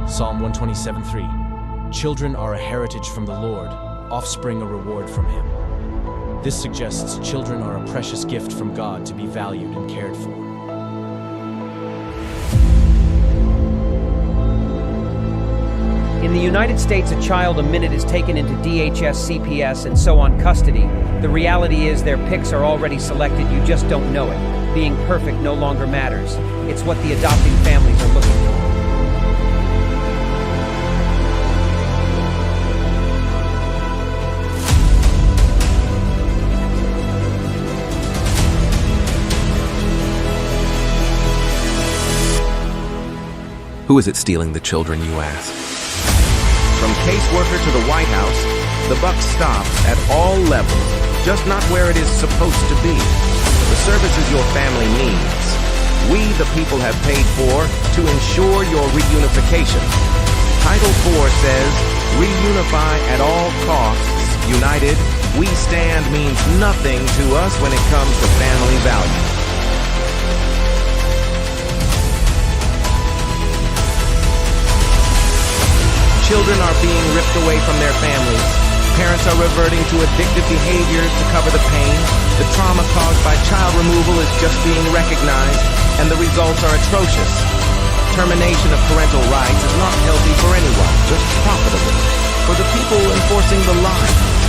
Psalm 127:3. Children are a heritage from the Lord, offspring a reward from Him. This suggests children are a precious gift from God to be valued and cared for. In the United States, a child a minute is taken into DHS, CPS, and so on custody. The reality is their pics are already selected, you just don't know it. Being perfect no longer matters. It's what the adopting families are looking for. Who is it stealing the children, you ask? From caseworker to the White House, the buck stops at all levels, just not where it is supposed to be. The services your family needs, we the people have paid for to ensure your reunification. Title IV says, reunify at all costs. United, we stand means nothing to us when it comes to family values. Children are being ripped away from their families. Parents are reverting to addictive behaviors to cover the pain. The trauma caused by child removal is just being recognized, and the results are atrocious. Termination of parental rights is not healthy for anyone, just profitable for the people enforcing the lie.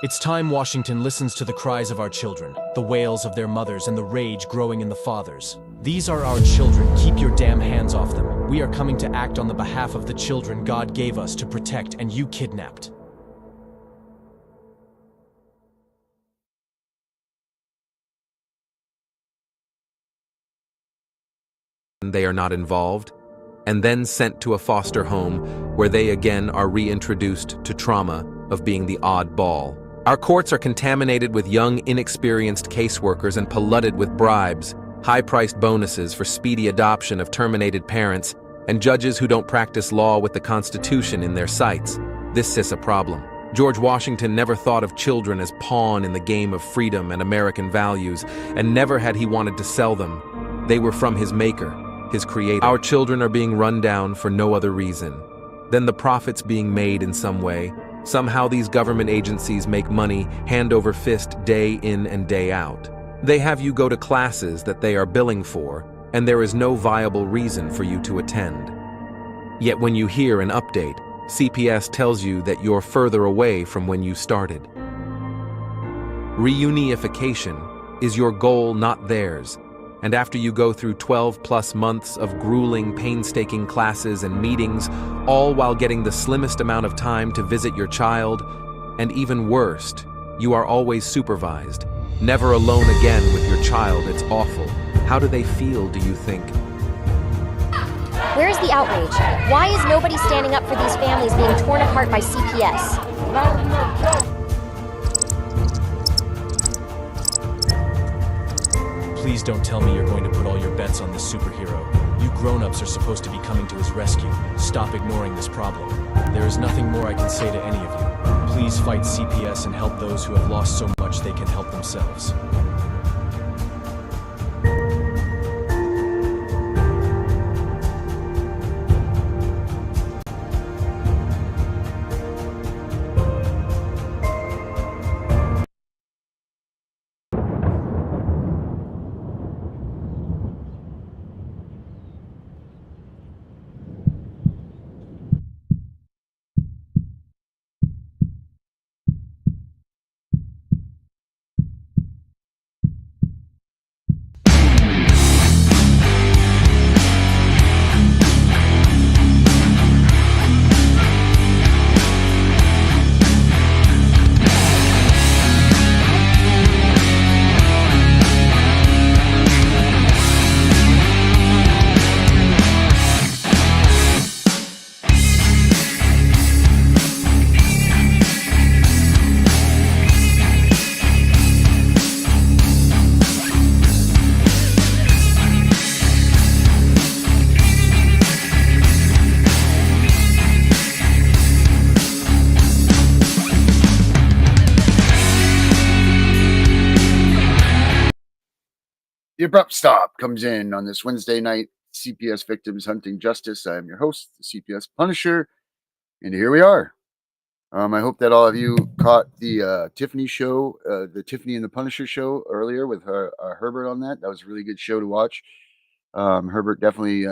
It's time Washington listens to the cries of our children, the wails of their mothers, and the rage growing in the fathers. These are our children. Keep your damn hands off them. We are coming to act on the behalf of the children God gave us to protect, and you kidnapped. They are not involved, and then sent to a foster home where they again are reintroduced to trauma of being the odd ball. Our courts are contaminated with young, inexperienced caseworkers and polluted with bribes, high-priced bonuses for speedy adoption of terminated parents, and judges who don't practice law with the Constitution in their sights. This is a problem. George Washington never thought of children as pawn in the game of freedom and American values, and never had he wanted to sell them. They were from his maker, his creator. Our children are being run down for no other reason than the profits being made in some way. Somehow these government agencies make money hand over fist day in and day out. They have you go to classes that they are billing for, and there is no viable reason for you to attend. Yet when you hear an update, CPS tells you that you're further away from when you started. Reunification is your goal, not theirs. And after you go through 12+ months of grueling, painstaking classes and meetings, all while getting the slimmest amount of time to visit your child, and even worst, you are always supervised, never alone again with your child. It's awful. How do they feel, do you think? Where's the outrage? Why is nobody standing up for these families being torn apart by CPS? Please don't tell me you're going to put all your bets on this superhero. You grown-ups are supposed to be coming to his rescue. Stop ignoring this problem. There is nothing more I can say to any of you. Please fight CPS and help those who have lost so much they can help themselves. The abrupt stop comes in on this Wednesday night. CPS Victims Hunting Justice. I am your host, the CPS Punisher, and here we are. I hope that all of you caught the Tiffany show, the Tiffany and the Punisher show earlier with Herbert on that. That was a really good show to watch. Herbert definitely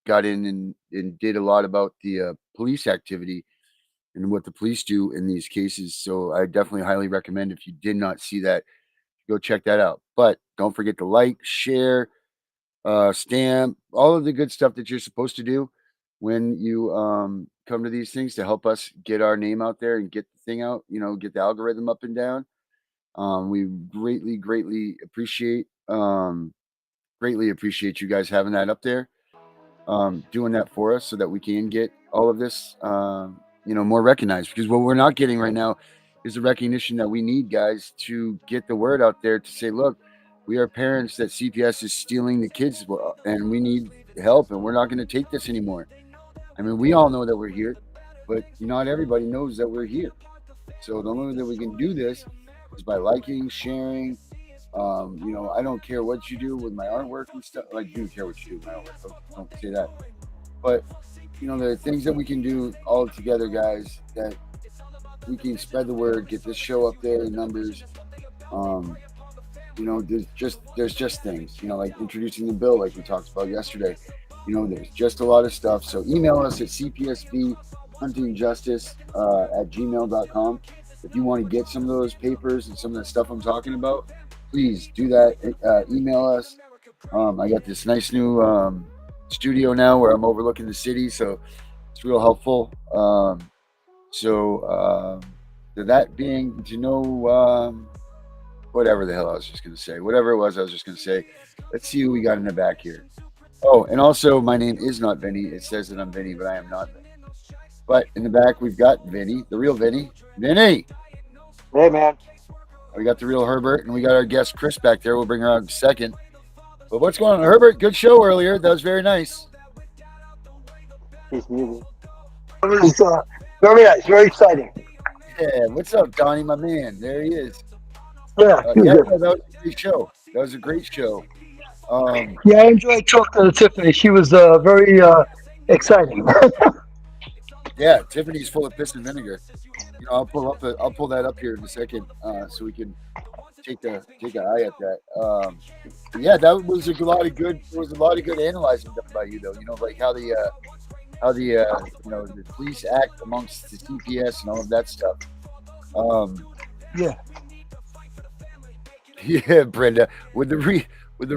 got in and did a lot about the police activity and what the police do in these cases. So I definitely highly recommend, if you did not see that, go check that out. But don't forget to like, share, stamp, all of the good stuff that you're supposed to do when you come to these things to help us get our name out there and get the thing out, get the algorithm up and down. We greatly appreciate you guys having that up there, doing that for us so that we can get all of this, more recognized, because what we're not getting right now is the recognition that we need, guys, to get the word out there to say, look, we are parents that CPS is stealing the kids, and we need help, and we're not going to take this anymore. I mean, we all know that we're here, but not everybody knows that we're here. So the only way that we can do this is by liking, sharing. I don't care what you do with my artwork and stuff. I do care what you do with my artwork. Don't say that. But, there are things that we can do all together, guys, that we can spread the word, get this show up there in numbers. There's just things, like introducing the bill, like we talked about yesterday. There's just a lot of stuff. So email us at cpsvhuntingjustice at gmail.com. If you want to get some of those papers and some of the stuff I'm talking about, please do that. Email us. I got this nice new studio now where I'm overlooking the city, so it's real helpful. That being, whatever the hell I was just going to say. Whatever it was, I was just going to say, let's see who we got in the back here. Oh, and also, my name is not Vinny. It says that I'm Vinny, but I am not Vinny. But in the back, we've got Vinny, the real Vinny. Vinny! Hey, man. We got the real Herbert, and we got our guest, Chris, back there. We'll bring her out in a second. But what's going on, Herbert? Good show earlier. That was very nice. He's muted. It was very nice, very exciting. Yeah, what's up, Donnie, my man? There he is. Yeah, That was a great show. That was a great show. I enjoyed talking to Tiffany. She was very exciting. Yeah, Tiffany's full of piss and vinegar. I'll pull that up here in a second, so we can take an eye at that. That was a lot of good. There was a lot of good analyzing done by you, though. Like how the the police act amongst the CPS and all of that stuff. Yeah, Brenda, with the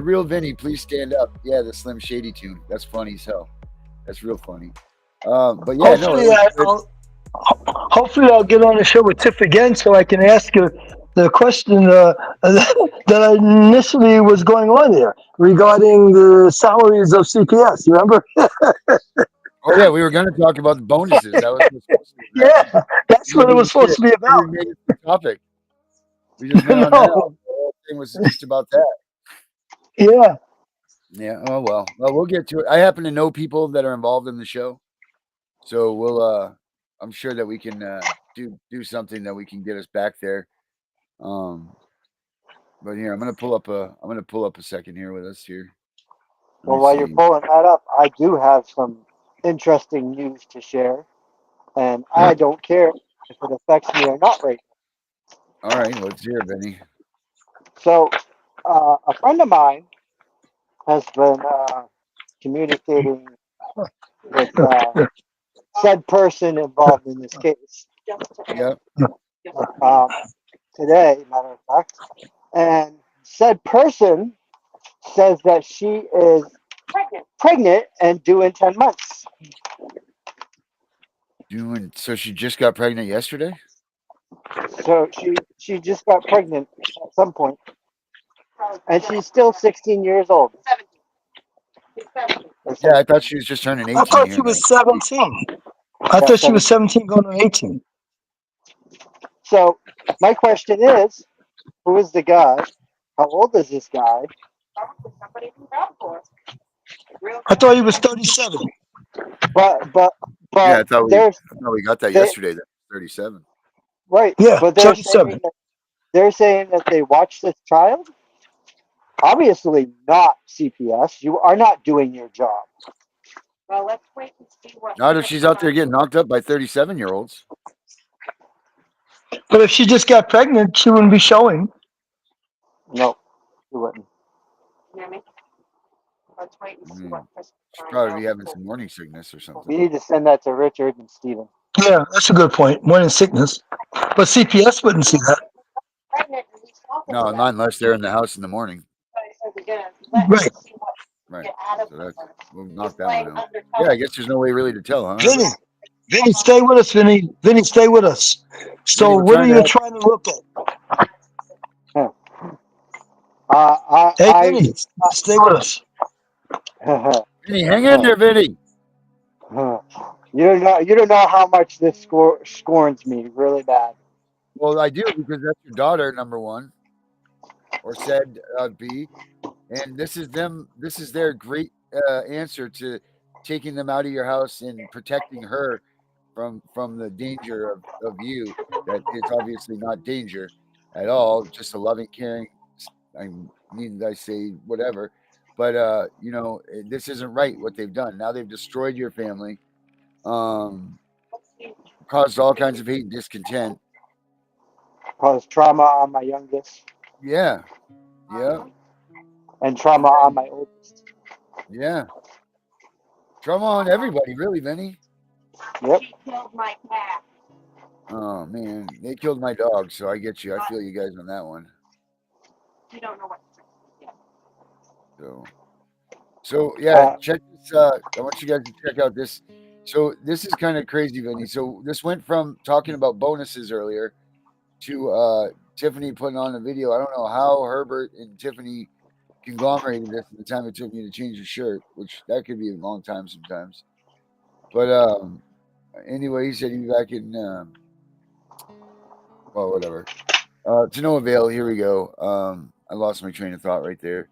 real Vinny, please stand up. Yeah, the Slim Shady tune. That's funny as hell. That's real funny. But yeah, hopefully I'll get on the show with Tiff again so I can ask her the question that initially was going on there regarding the salaries of CPS. You remember? Oh yeah, we were going to talk about the bonuses. That was yeah, that's what it was supposed to be about. We made it the topic. We just went on that. The whole thing was just about that. Yeah. Yeah. Oh well. Well, we'll get to it. I happen to know people that are involved in the show, so we'll. I'm sure that we can do something that we can get us back there. But here I'm gonna pull up a second here with us here. Well, while you're pulling that up, I do have some interesting news to share, and I don't care if it affects me or not right now. All right, let's hear it, Benny. So, a friend of mine has been communicating with said person involved in this case. Yep. Today, matter of fact, and said person says that she is pregnant and due in 10 months. So she just got pregnant yesterday? So she just got pregnant at some point. And she's still 16 years old. Yeah, I thought she was just turning 18. I thought she was 17. I thought she was 17 going on 18. So my question is, who is the guy? How old is this guy? I thought he was 37. But yeah, I thought we got that yesterday. That's 37. Right. Yeah, but they're saying that they watched this child. Obviously not CPS. You are not doing your job. Well, let's wait and see what. Not if she's out there getting knocked up by 37-year-olds. But if she just got pregnant, she wouldn't be showing. No, she wouldn't. You hear me? Let's wait and see Mm. what Chris She'd finds probably out. be having some morning sickness or You something. need to send that to Richard and Steven. Yeah, that's a good point. Morning sickness. But CPS wouldn't see that. Pregnant, and he's talking No, to not unless they're in the house in the morning. So we're gonna let Right. him see what we Right. get out of So him. that's we'll He's knock that playing one out. undercover. Yeah, I guess there's no way really to tell, huh? Vinny, Vinny, stay with us, Vinny. Vinny, stay with us. So Vinny, we're what are trying to you help. trying to look at? Hey, Vinny, stay with us. Vinny, hang in there, Vinny. You don't know how much this scorns me really bad. Well, I do because that's your daughter, number one, or said B, and this is them. This is their great answer to taking them out of your house and protecting her from the danger of you. That it's obviously not danger at all, just a loving, caring. I mean, I say whatever, but you know, this isn't right what they've done. Now they've destroyed your family, caused all kinds of hate and discontent. Caused trauma on my youngest Yeah, yeah, and trauma on my oldest. yeah. Trauma on everybody, really, Vinny. Yep. She killed my cat. Oh man, they killed my dog, so I get you. I feel you guys on that one. You don't know what to say. So yeah, check this. I want you guys to check out this. So this is kind of crazy, Vinny. So this went from talking about bonuses earlier to Tiffany putting on a video. I don't know how Herbert and Tiffany conglomerated this at the time it took me to change the shirt, which that could be a long time sometimes. But anyway, he said he'd be back in well, whatever. To no avail, here we go. I lost my train of thought right there.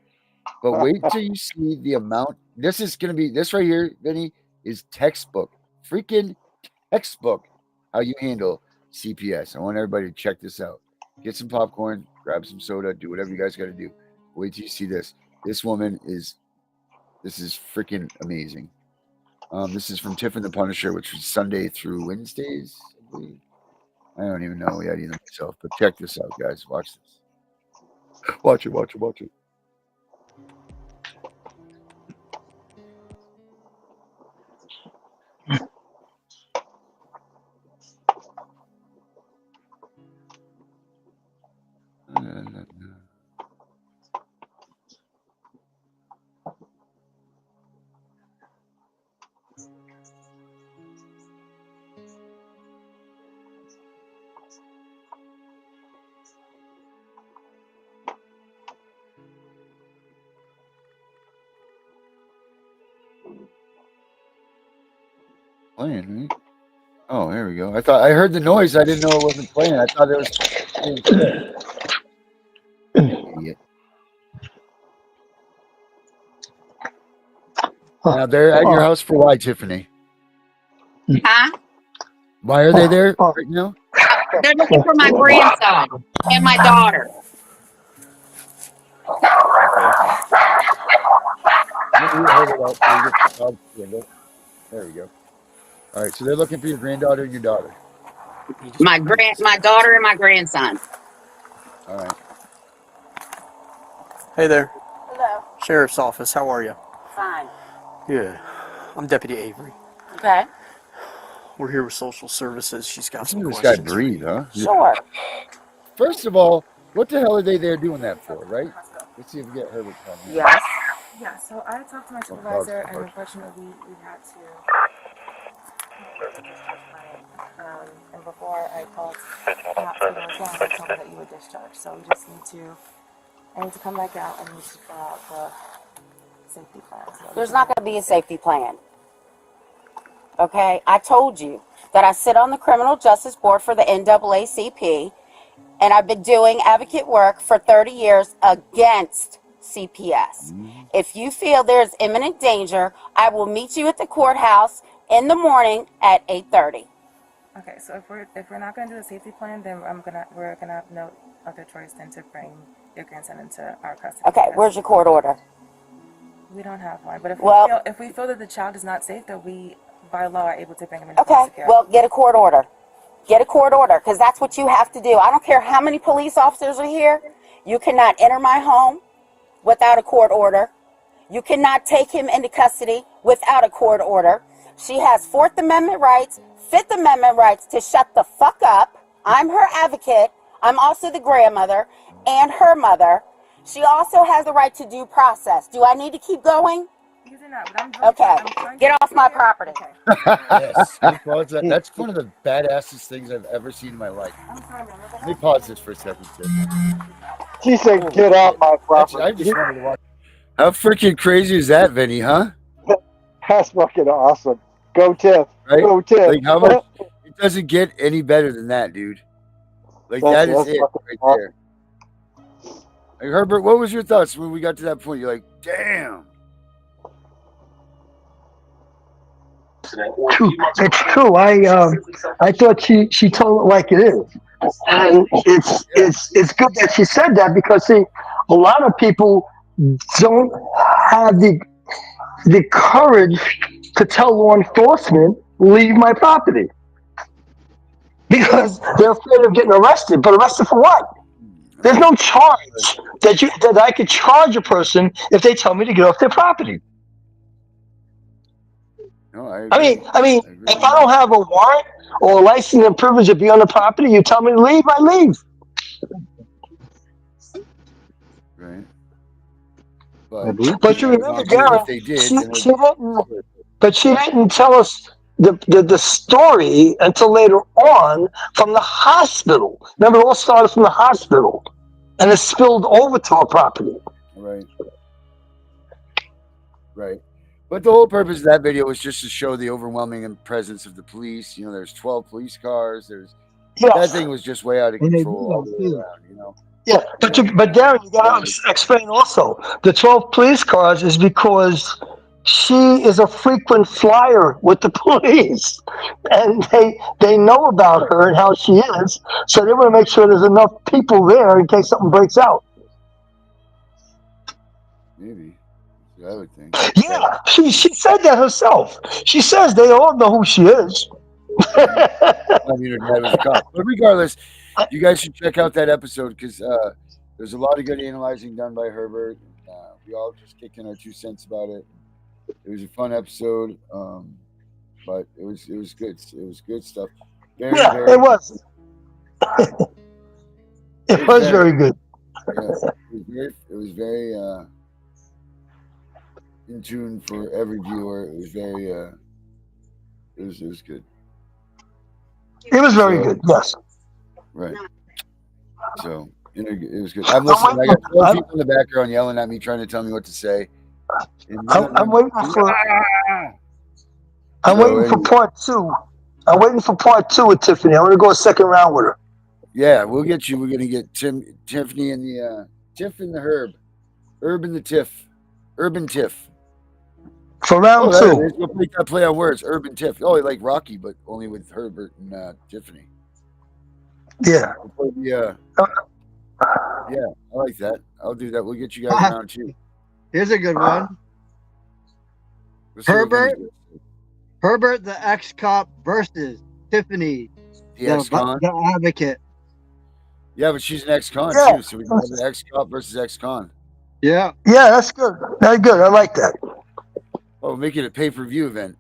But wait till you see the amount. This is gonna be this right here, Vinny, is textbook. Freaking textbook how you handle CPS. I want everybody to check this out. Get some popcorn, grab some soda, do whatever you guys gotta do. Wait till you see this. This is freaking amazing. This is from Tiffin the Punisher, which was Sunday through Wednesdays, I believe. I don't even know yet either myself, but check this out, guys. Watch this. Watch it. Playing, right? Oh, there we go. I heard the noise. I didn't know it wasn't playing. I thought it was idiot. Now they're at your house for why, Tiffany? Huh? Why are they there right now? They're looking for my grandson and my daughter. There we go. All right, so they're looking for your granddaughter and your daughter. My daughter and my grandson. All right. Hey there. Hello. Sheriff's Office, how are you? Fine. Good. I'm Deputy Avery. Okay. We're here with Social Services. She's got some This questions. guy breathe, huh? Sure. First of all, what the hell are they there doing that for, right? Let's see if we get Herbert. Yes. Yeah, so I talked to my supervisor, and unfortunately, we had to. And before I called the hospital again, they told me that you were discharged. So we just need to. I need to come back out and need to fill out the safety plan. So There's not going to be a safety plan. Okay? I told you that I sit on the Criminal Justice Board for the NAACP, and I've been doing advocate work for 30 years against CPS. If you feel there is imminent danger, I will meet you at the courthouse in the morning at 8:30. Okay, so if we're not gonna do the safety plan, then we're gonna have no other choice than to bring your grandson into our custody. Okay, where's your court order? We don't have one, but Well, if we feel that the child is not safe, that we by law are able to bring him into okay, foster care. well, get a court order. Get a court order, because that's what you have to do. I don't care how many police officers are here. You cannot enter my home without a court order. You cannot take him into custody without a court order. She has Fourth Amendment rights, Fifth Amendment rights to shut the fuck up. I'm her advocate. I'm also the grandmother and her mother. She also has the right to due process. Do I need to keep going? You do not, but Okay, I'm trying get to off my property. Yes. Let me pause that. That's one of the badassest things I've ever seen in my life. Let me pause this for a second. She said, "Get off my property." I just wanted to watch. How freaking crazy is that, Vinny? Huh? That's fucking awesome. Go Tiff. Right? Go Tiff. Like how much? It doesn't get any better than that, dude. Like that is it right there. Like, Herbert, what was your thoughts when we got to that point? You're like, damn. It's true. I thought she told it like it is, and it's good that she said that, because see, a lot of people don't have the courage to tell law enforcement, leave my property, because they're afraid of getting arrested. But arrested for what? There's no charge that I could charge a person if they tell me to get off their property. No, I I mean, if I don't have a warrant or a license and privilege to be on the property, you tell me to leave, I leave. Right. But you remember, Darren, if they did, she didn't tell us the story until later on from the hospital. Remember, it all started from the hospital, and it spilled over to our property. Right. Right. But the whole purpose of that video was just to show the overwhelming presence of the police. You know, there's 12 police cars. That thing was just way out of control all the way around, you know. Yeah, but Darren, you gotta explain also. The 12 police cars is because she is a frequent flyer with the police, and they know about her and how she is, so they want to make sure there's enough people there in case something breaks out. Maybe. I would think. Yeah, she said that herself. She says they all know who she is. I mean, her dad was a cop. But regardless, you guys should check out that episode, because there's a lot of good analyzing done by Herbert. We all just kicking our 2 cents about it. It was a fun episode, but it was good. It was good stuff. It was. It was very good. Yeah, it was very in tune for every viewer. It was very it was good. It was very good. Yes. Right. So it was good. I'm listening. I got 12 people in the background yelling at me, trying to tell me what to say. I'm waiting for. I'm waiting for part 2. I'm waiting for part 2 with Tiffany. I'm gonna go a second round with her. Yeah, we'll get you. We're gonna get Tiffany and the Tiff and the Herb and the Tiff, Urban Tiff. For round 2. We'll make that play on words. Urban Tiff. Oh, like Rocky, but only with Herbert and Tiffany. Yeah. Yeah, I like that. I'll do that. We'll get you guys round 2. Here's a good one. Herbert the ex-cop versus Tiffany the ex-con. The advocate. Yeah, but she's an ex-con too, so we can have an ex-cop versus ex-con. Yeah. Yeah, that's good. That's good. I like that. Oh, make it a pay-per-view event.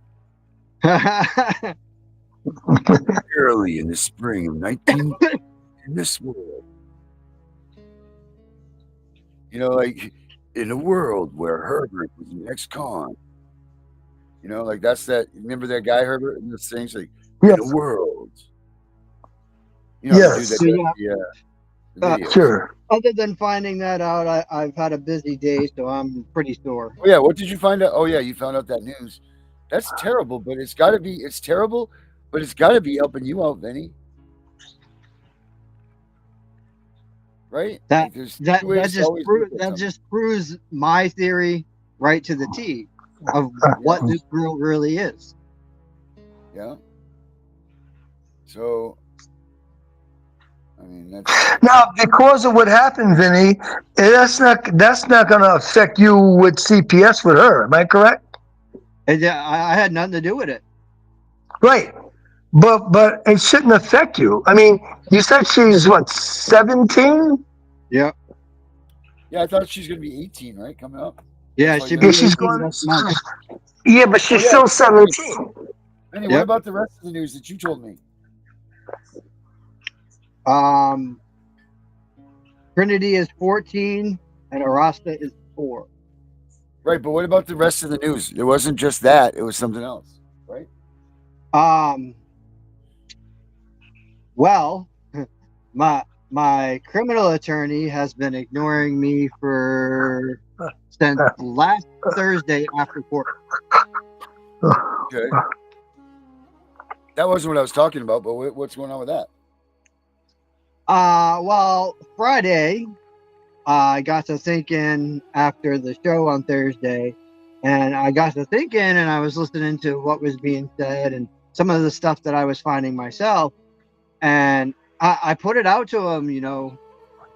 Early in the spring of 19 in this world. You know, like in a world where Herbert was an ex-con. You know, like that's that. Remember that guy Herbert in this thing? Like in a world. You know, yes. the dude that sure. Other than finding that out, I've had a busy day, so I'm pretty sore. Oh yeah, what did you find out? Oh yeah, you found out that news. That's terrible, but it's got to be. It's terrible, but it's got to be helping you out, Vinny. Right? That just proves my theory right to the T of what this girl really is. Yeah. So, I mean, that's Now, because of what happened, Vinny, that's not going to affect you with CPS with her. Am I correct? And I had nothing to do with it. Right. But it shouldn't affect you. I mean, you said she's what, 17? Yeah. yeah. I thought she's gonna be 18, right? Coming up. Yeah, That's all she'd young. be She's 18 going. next month. Yeah, but she's still 17. Anyway, what Yep. about the rest of the news that you told me? Trinity is 14 and Arasta is 4. Right, but what about the rest of the news? It wasn't just that; it was something else, right? Well, my criminal attorney has been ignoring me since last Thursday after court. Okay. That wasn't what I was talking about, but what's going on with that? Well, Friday, I got to thinking after the show on Thursday, and I got to thinking, and I was listening to what was being said and some of the stuff that I was finding myself, and I put it out to him, do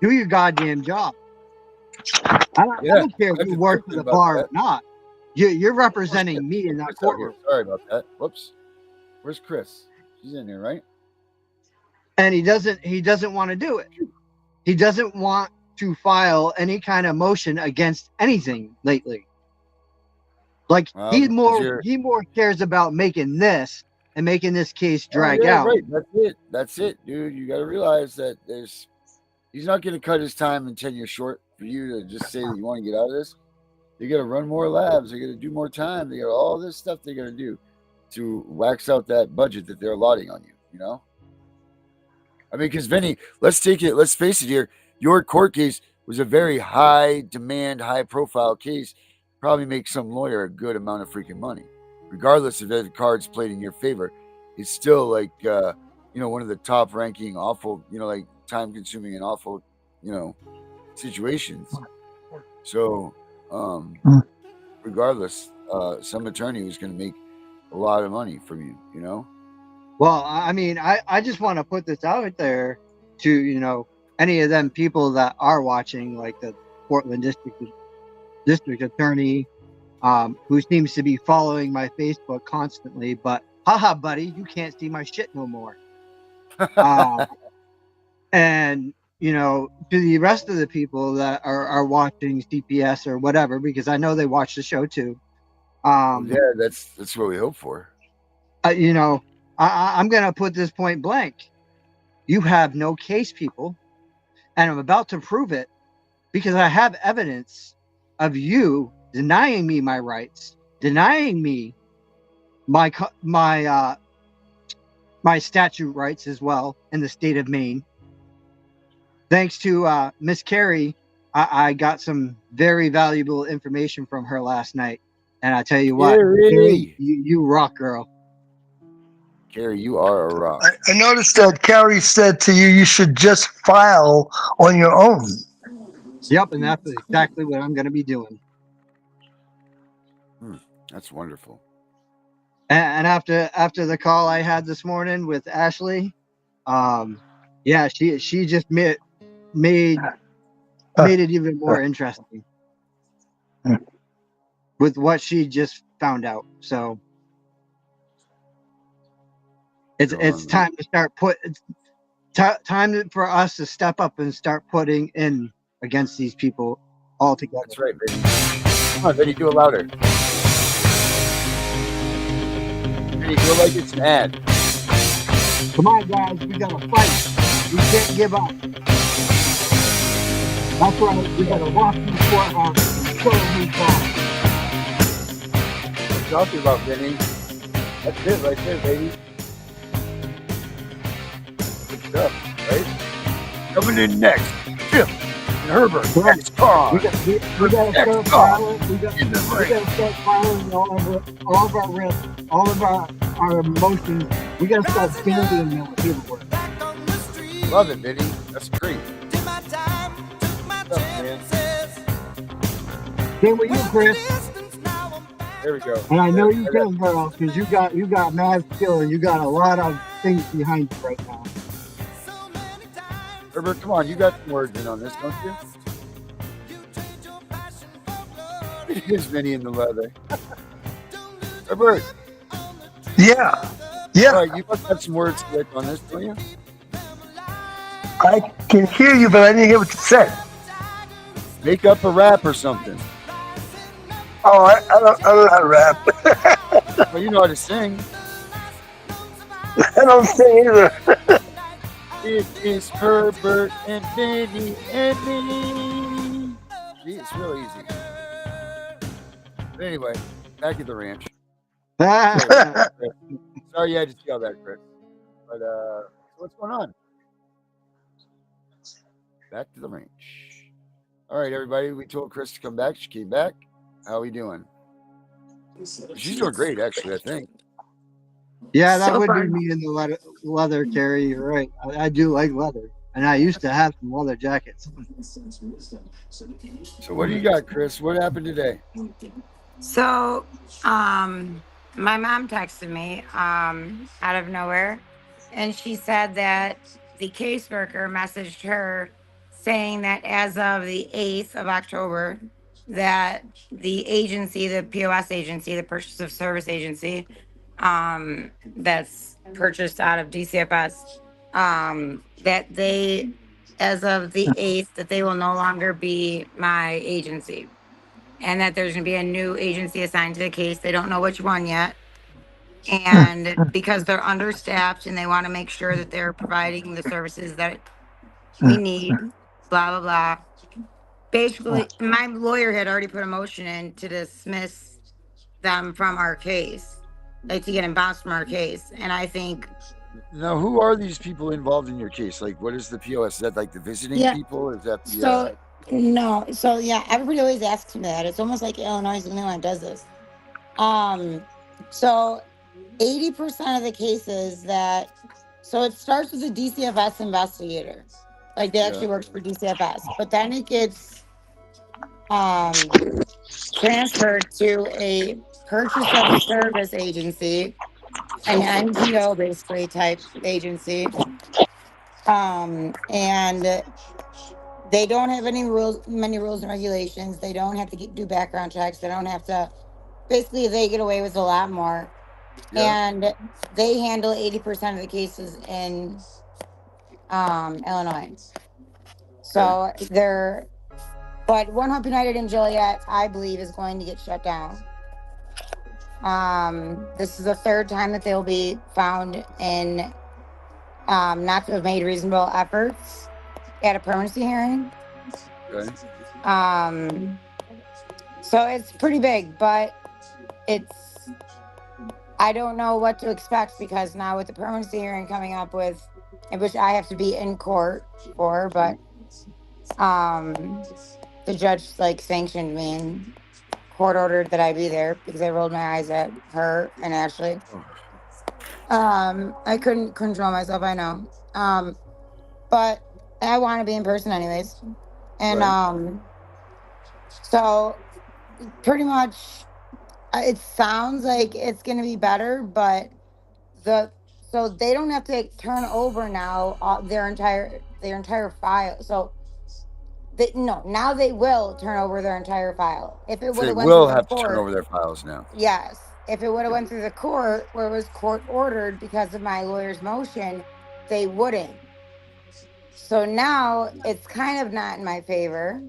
your goddamn job. I don't care if you work for the bar or not. You're representing me in that courtroom. Sorry about that. Whoops. Where's Chris? She's in there, right? And he doesn't want to do it. He doesn't want to file any kind of motion against anything lately. Like he more cares about making this case drag out. Right. That's it, dude. You got to realize that he's not going to cut his time and tenure short for you to just say that you want to get out of this. They got to run more labs. They got to do more time. They got all this stuff they got to do to wax out that budget that they're allotting on you. I mean, because Vinny, let's face it here. Your court case was a very high demand, high profile case. Probably makes some lawyer a good amount of freaking money, regardless if the cards played in your favor. It's still like, one of the top ranking awful, like time consuming and awful, situations. So, regardless, some attorney was going to make a lot of money from you, Well, I mean, I just want to put this out there to, any of them people that are watching, like the Portland district attorney, who seems to be following my Facebook constantly, but haha, buddy, you can't see my shit no more. And, to the rest of the people that are watching CPS or whatever, because I know they watch the show too. Yeah, that's what we hope for. I'm going to put this point blank. You have no case, people. And I'm about to prove it because I have evidence of you denying me my rights, denying me my statute rights as well in the state of Maine. Thanks to Miss Carrie, I got some very valuable information from her last night. And I tell you what, Carrie, you rock, girl. Carrie, you are a rock. I noticed that Carrie said to you, you should just file on your own. Yep, and that's exactly what I'm going to be doing. That's wonderful. And after the call I had this morning with Ashley, she just made it even more interesting with what she just found out. So it's time to start time for us to step up and start putting in against these people all together. That's right, baby. Come on, Vinny, do it louder. Vinny, do it like it's an ad. Come on, guys, we gotta fight. We can't give up. That's right, we gotta walk these courthouses and show them who's boss. What you talking about, Vinny? That's it right there, baby. Good stuff, right? Coming in next, Jim and Herbert. Next car. We gotta start filing. We gotta start filing all of our risks, all of our emotions. We gotta start standing them with paperwork. Love it, Vinny. That's great. Stuff, man. Same with you, Chris. There we go. And I know you can, girl, because you got mad skill and you got a lot of things behind you right now. Herbert, come on, you got some words in on this, don't you? There's many in the leather. Herbert. Yeah. Yeah. All right, you must have some words on this, don't you? I can hear you, but I didn't hear what you said. Make up a rap or something. Oh, I don't know how to rap. Well, you know how to sing. I don't sing either. It is Herbert and Benny and me. See, it's real easy. But anyway, back at the ranch. Sorry you had to see all that, Chris. But so what's going on? Back to the ranch. All right, everybody. We told Chris to come back. She came back. How are we doing? She's doing great, actually, I think. Yeah, that would be me in the leather, Terry. You're right. I do like leather, and I used to have some leather jackets. So what do you got, Chris? What happened today? So, my mom texted me out of nowhere, and she said that the caseworker messaged her saying that as of the 8th of October, that the agency, the POS agency, the Purchase of Service Agency, that's purchased out of DCFS, that they, as of the 8th, that they will no longer be my agency, and that there's going to be a new agency assigned to the case. They don't know which one yet. And because they're understaffed and they want to make sure that they're providing the services that we need, blah, blah, blah. Basically, my lawyer had already put a motion in to dismiss them from our case, like to get them bounced from our case. And I think. Now, who are these people involved in your case? Like, what is the POS? Is that like the visiting people? Is that the. So, no. So, yeah, everybody always asks me that. It's almost like Illinois is the only one that does this. So 80% of the cases that, so it starts with a DCFS investigator, like that actually works for DCFS, but then it gets transferred to a purchase of service agency, an NGO basically type agency, and they don't have many rules and regulations. They don't have to do background checks. They don't have to. Basically, they get away with a lot more. And they handle 80% of the cases in Illinois. So but One Hope United in Joliet, I believe, is going to get shut down. This is the third time that they'll be found in not to have made reasonable efforts at a permanency hearing. Okay. So it's pretty big, but I don't know what to expect, because now with the permanency hearing coming up with, which I have to be in court for, but the judge sanctioned me and court ordered that I be there because I rolled my eyes at her and Ashley. I couldn't control myself, I know. But I want to be in person anyways. And so pretty much it sounds like it's going to be better, but so they don't have to turn over now their entire file. So now they will turn over their entire file. If it would have went through the court, to turn over their files now. Yes. If it would have went through the court where it was court ordered because of my lawyer's motion, they wouldn't. So now it's kind of not in my favor,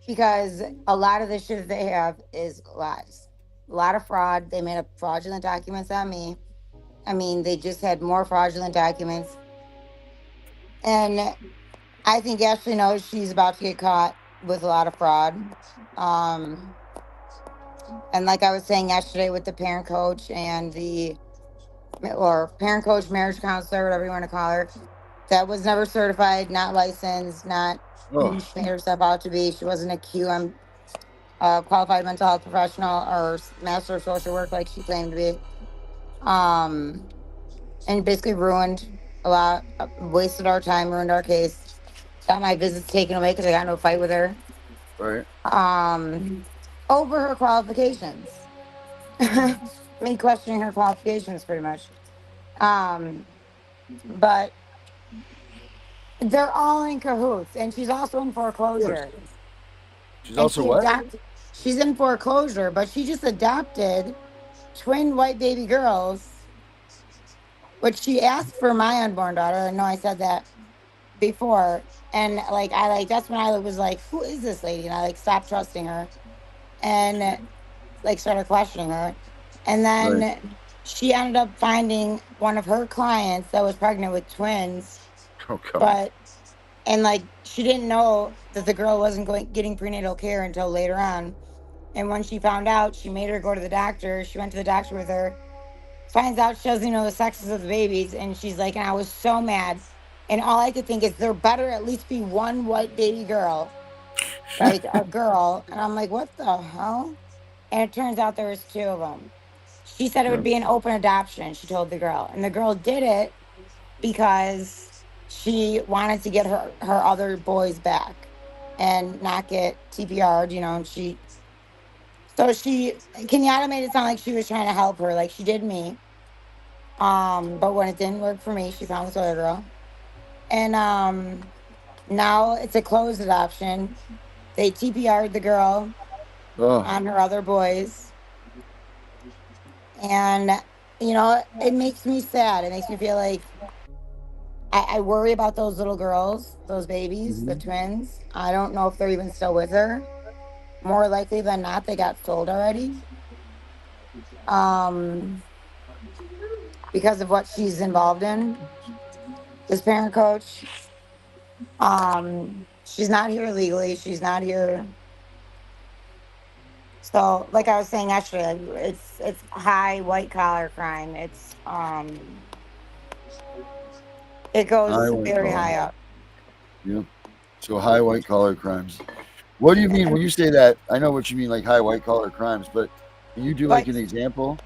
because a lot of the shit they have is lies. A lot of fraud. They made up fraudulent documents on me. I mean, they just had more fraudulent documents. And I think Ashley knows she's about to get caught with a lot of fraud. And like I was saying yesterday with the parent coach and parent coach, marriage counselor, whatever you want to call her, that was never certified, not licensed, she made herself out to be. She wasn't a QM, qualified mental health professional or master of social work like she claimed to be. And basically ruined a lot, wasted our time, ruined our case, got my visits taken away because I got into a fight with her. Right. Over her qualifications. Me questioning her qualifications pretty much. but they're all in cahoots, and she's also in Of course. foreclosure. She's And also what? she's in foreclosure, but she just adopted twin white baby girls, which she asked for my unborn daughter. I know I said that before. And like I like that's when I was like, who is this lady? And I like stopped trusting her and like started questioning her. And Right. then she ended up finding one of her clients that was pregnant with twins, Oh, come on. but and like she didn't know that the girl wasn't going getting prenatal care until later on. And when she found out, she made her go to the doctor. She went to the doctor with her, finds out she doesn't know the sexes of the babies, and she's like, and I was so mad. And all I could think is there better at least be one white baby girl, like a girl. And I'm like, what the hell? And it turns out there was two of them. She said it would Yeah. be an open adoption, she told the girl. And the girl did it because she wanted to get her other boys back and not get TPR'd, you know, and Kenyatta made it sound like she was trying to help her, like she did me. But when it didn't work for me, she found this other girl. And now it's a closed adoption. They TPR'd the girl Oh, on her other boys. And, you know, it makes me sad. It makes me feel like I worry about those little girls, those babies, the mhm. twins. I don't know if they're even still with her. More likely than not, they got sold already. Um, because of what she's involved in, this parent coach. She's not here legally. She's not here. So, like I was saying yesterday, it's high white collar crime. It High goes white very collar. high up. Yep. So high white collar crimes. What do you mean when you say that? I know what you mean, like high white collar crimes, but can you do like Like an example?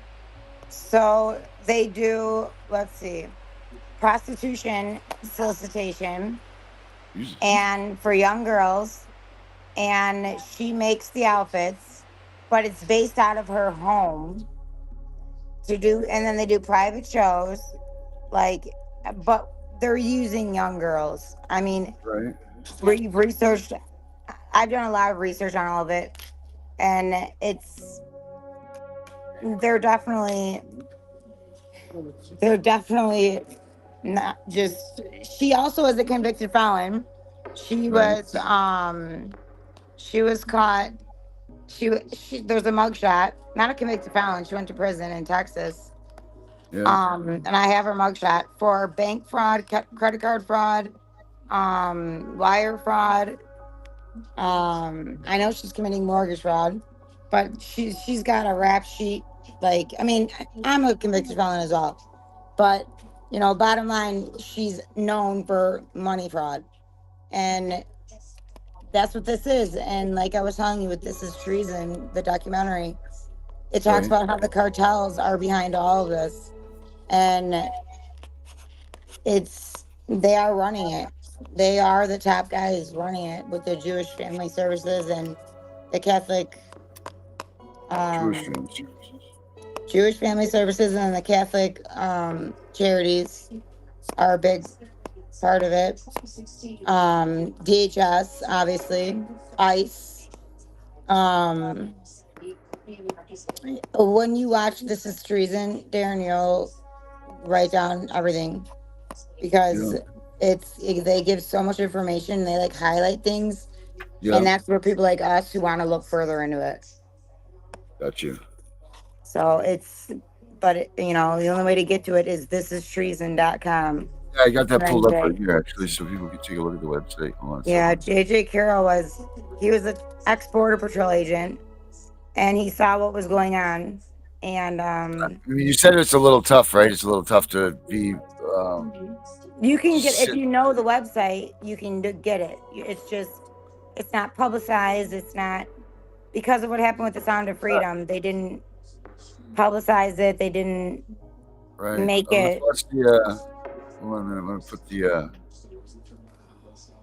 so they do. Let's see, prostitution solicitation, Jesus. and for young girls, and she makes the outfits, but it's based out of her home to do, and then they do private shows, like, but they're using young girls. I mean, Right. we've researched. I've done a lot of research on all of it, and they're definitely they're definitely not just. She also is a convicted felon. She Right. was she was caught. There's a mugshot. Not a convicted felon. She went to prison in Texas. Yeah. And I have her mugshot for bank fraud, credit card fraud, wire fraud. I know she's committing mortgage fraud, but she's got a rap sheet. Like, I mean, I'm a convicted felon as well, but you know, bottom line, she's known for money fraud, and that's what this is. And like I was telling you, with This Is Treason, the documentary, it talks Right. about how the cartels are behind all of this, and they are running it. They are the top guys running it with the Jewish Family Services and the Catholic Jewish um, family services. Jewish Family Services and the Catholic charities are a big part of it. DHS, obviously, ICE. Um, when you watch This Is Treason, Darren, you'll write down everything because Yeah. they give so much information. They like highlight things, and Yeah. that's for people like us who want to look further into it. Got you. So you know, the only way to get to it is thisistreason.com. Yeah, I got that pulled up right Right. here actually, so people can take a look at the website. Hold on a Yeah, second. JJ Carroll he was an ex-border patrol agent, and he saw what was going on. And I mean, you said it's a little tough, right? It's a little tough to be. you can get, if Sit, you know the website, you can get it. It's not publicized. It's not, because of what happened with the Sound of Freedom. They didn't publicize it. They didn't right. make Let's it. watch the. Hold on a minute. I'm gonna put the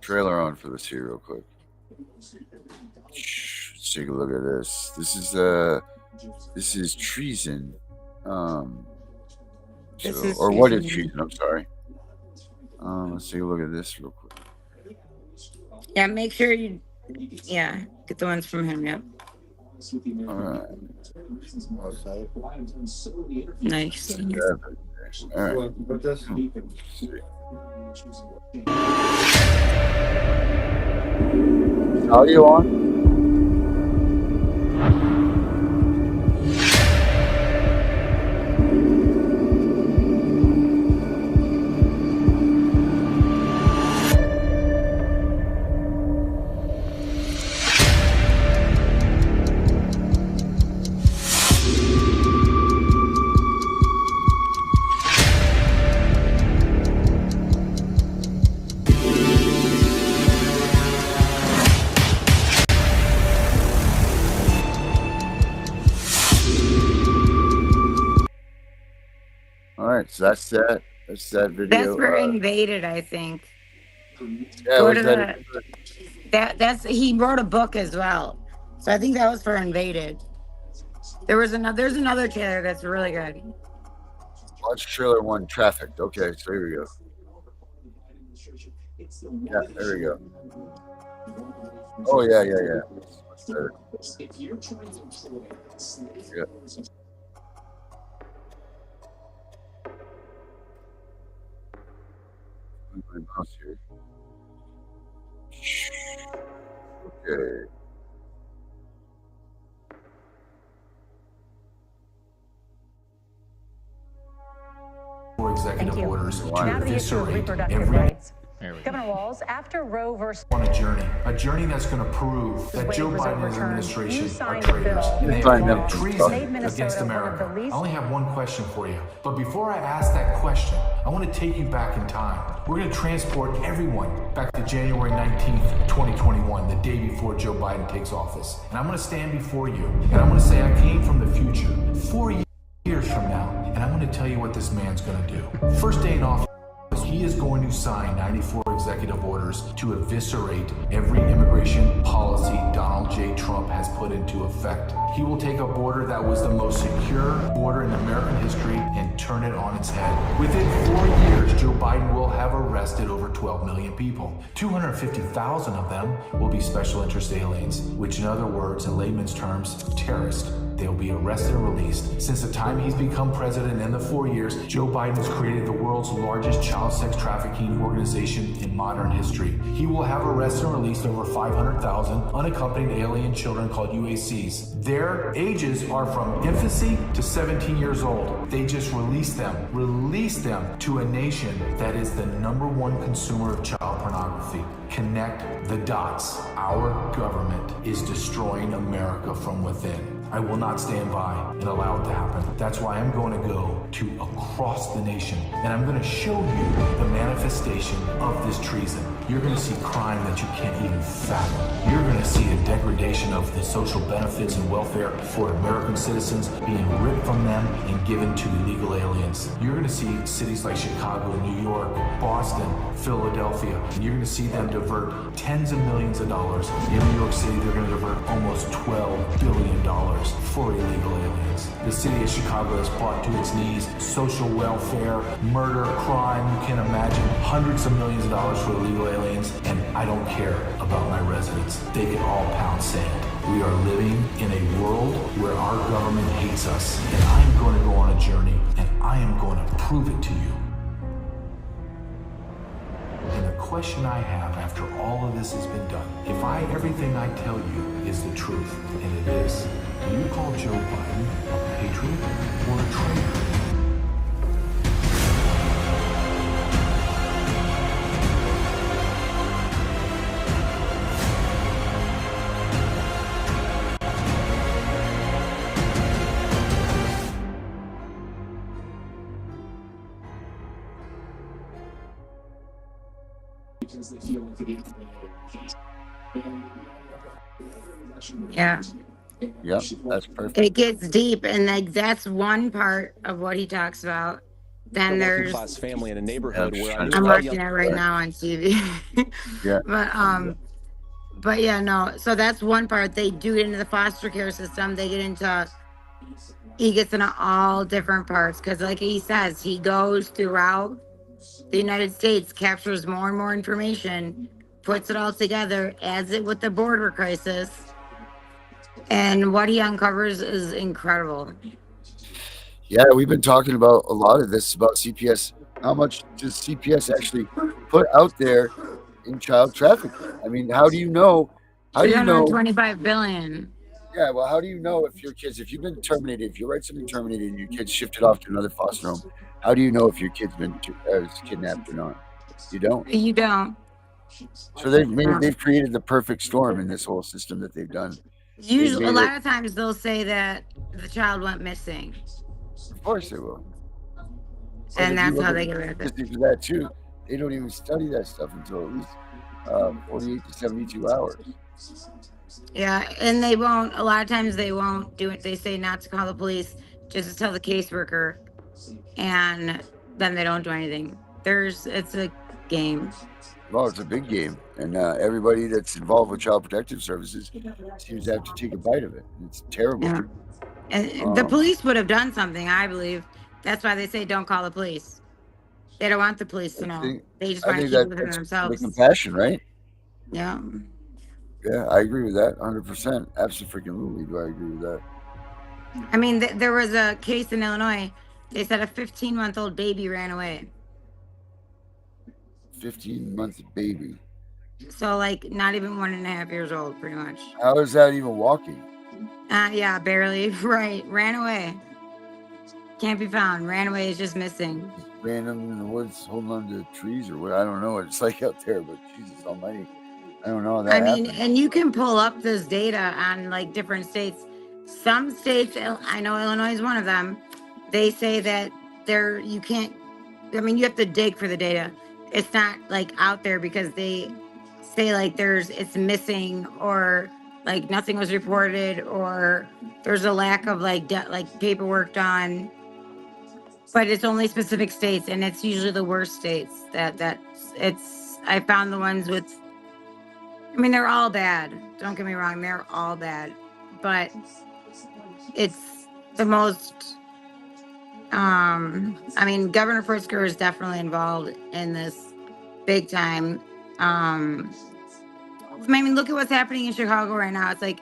trailer on for this here real quick. Let's take a look at this. This is treason. This So, is or what is treason. treason? I'm sorry. Let's take a look at this real quick. Yeah, make sure you, get the ones from him. Yep. All right. Nice. All right. Audio on? All right, so that's that. That's that video. That's for Invaded, I think. Yeah, Go was to that? that's he wrote a book as well. So I think that was for Invaded. There's another trailer that's really good. Watch trailer 1, Trafficked. Okay, so here we go. Yeah, there we go. Oh yeah. Yeah. My mouse here. Okay. Executive orders to Now to the issue of eviscerate reproductive every rights. Governor Walz, after Roe versus on a journey that's going to prove that Wade Joe was Biden and his overturned, administration you are signed a traitors. bill And they Signed have them. treason made Minnesota against one of America. the least- I only have one question for you. But before I ask that question, I want to take you back in time. We're going to transport everyone back to January 19th, 2021, the day before Joe Biden takes office. And I'm going to stand before you, and I'm going to say I came from the future 4 years from now, and I'm going to tell you what this man's going to do. First day in office, he is going to sign 94 executive orders to eviscerate every immigration policy Donald J. Trump has put into effect. He will take a border that was the most secure border in American history and turn it on its head. Within 4 years, Joe Biden will have arrested over 12 million people. 250,000 of them will be special interest aliens, which in other words, in layman's terms, terrorists. They'll be arrested and released. Since the time he's become president in the 4 years, Joe Biden has created the world's largest child sex trafficking organization in modern history. He will have arrested and released over 500,000 unaccompanied alien children called UACs. Their ages are from infancy to 17 years old. They just released them to a nation that is the #1 consumer of child pornography. Connect the dots. Our government is destroying America from within. I will not stand by and allow it to happen. That's why I'm going to go to across the nation, and I'm going to show you the manifestation of this treason. You're going to see crime that you can't even fathom. You're going to see a degradation of the social benefits and welfare for American citizens being ripped from them and given to illegal aliens. You're going to see cities like Chicago, New York, Boston, Philadelphia, and you're going to see them divert tens of millions of dollars. In New York City, they're going to divert almost $12 billion for illegal aliens. The city of Chicago has brought to its knees social welfare, murder, crime, you can imagine, hundreds of millions of dollars for illegal aliens, and I don't care about my residents. They can all pound sand. We are living in a world where our government hates us, and I am going to go on a journey, and I am going to prove it to you. And the question I have after all of this has been done, if everything I tell you is the truth, and it is, do you call Joe Biden a patriot or a traitor? Yeah. Yep, that's perfect. It gets deep, and like that's one part of what he talks about. Then there's class family in a neighborhood where I'm watching it right now on TV. Yeah. But yeah, no. So that's one part. They do get into the foster care system. He gets into all different parts because, like he says, he goes throughout The United States captures more and more information, puts it all together, adds it with the border crisis, and what he uncovers is incredible. Yeah, we've been talking about a lot of this about CPS. How much does CPS actually put out there in child trafficking? I mean, how do you know? How do you know? 325 billion. Yeah, well, how do you know if your kids, if you've been terminated, if your rights have been terminated and your kid's shifted off to another foster home, how do you know if your kid's been kidnapped or not? You don't. You don't. So they've created the perfect storm in this whole system that they've done. Usually, a lot of times they'll say that the child went missing. Of course they will. And that's how they get rid of it. That too. They don't even study that stuff until at least 48 to 72 hours. Yeah, and they won't. A lot of times they won't do it. They say not to call the police, just to tell the caseworker, and then they don't do anything. It's a game. Well, it's a big game, and everybody that's involved with Child Protective Services seems to have to take a bite of it. It's terrible. Yeah. And the police would have done something, I believe. That's why they say don't call the police. They don't want the police to know. They just want to keep it within themselves. The compassion, right? Yeah. Yeah, I agree with that 100%. Absolutely, do I agree with that? I mean, there was a case in Illinois. They said a 15-month-old baby ran away. 15-month baby. So, like, not even 1.5 years old, pretty much. How is that even walking? Yeah, barely. Right. Ran away. Can't be found. Ran away, is just missing. Just random in the woods holding on to trees or what? I don't know what it's like out there, but Jesus almighty. I don't know how that happened. And you can pull up this data on, like, different states. Some states, I know Illinois is one of them, they say that you can't, you have to dig for the data. It's not, like, out there because they say, like, it's missing or, like, nothing was reported or there's a lack of, like, paperwork done. But it's only specific states, and it's usually the worst states I found the ones with, they're all bad. Don't get me wrong, they're all bad. But it's the most, Governor Pritzker is definitely involved in this big time. Look at what's happening in Chicago right now. It's like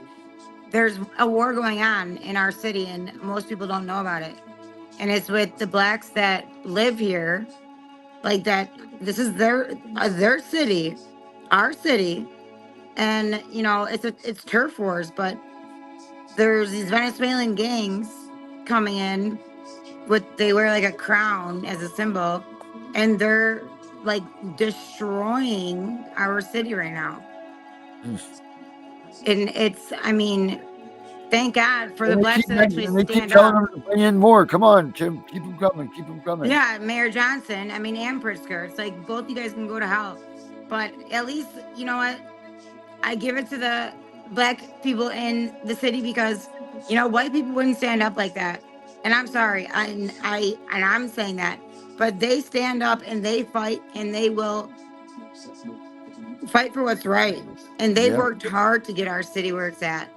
there's a war going on in our city, and most people don't know about it. And it's with the blacks that live here, like that. This is their city, our city. And, it's turf wars, but there's these Venezuelan gangs coming in they wear like a crown as a symbol, and they're like destroying our city right now. And thank God for the blacks that actually stand up. They keep telling them to bring in more. Come on, Kim, keep them coming. Yeah, Mayor Johnson, and Pritzker. It's like both you guys can go to hell. But at least, you know what? I give it to the black people in the city because, white people wouldn't stand up like that. And I'm sorry, I'm saying that. But they stand up and they fight, and they will fight for what's right. And they worked hard to get our city where it's at.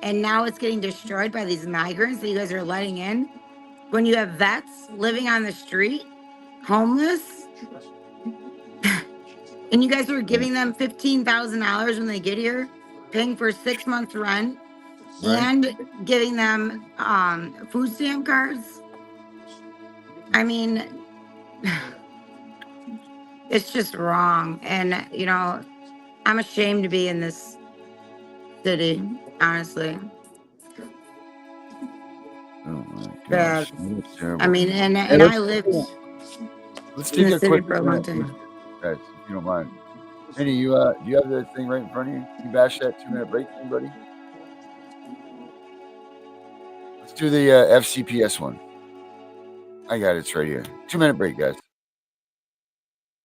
And now it's getting destroyed by these migrants that you guys are letting in. When you have vets living on the street, homeless, and you guys are giving them $15,000 when they get here, paying for 6 months rent, and giving them food stamp cards. It's just wrong. And, I'm ashamed to be in this city, honestly. Oh my gosh. And I lived let's in take the a city quick for a long time. Guys, if you don't mind. Penny, do you have that thing right in front of you? Can you bash that 2-minute break, anybody? Let's do the FCPS one. I got it. It's right here. 2-minute break, guys.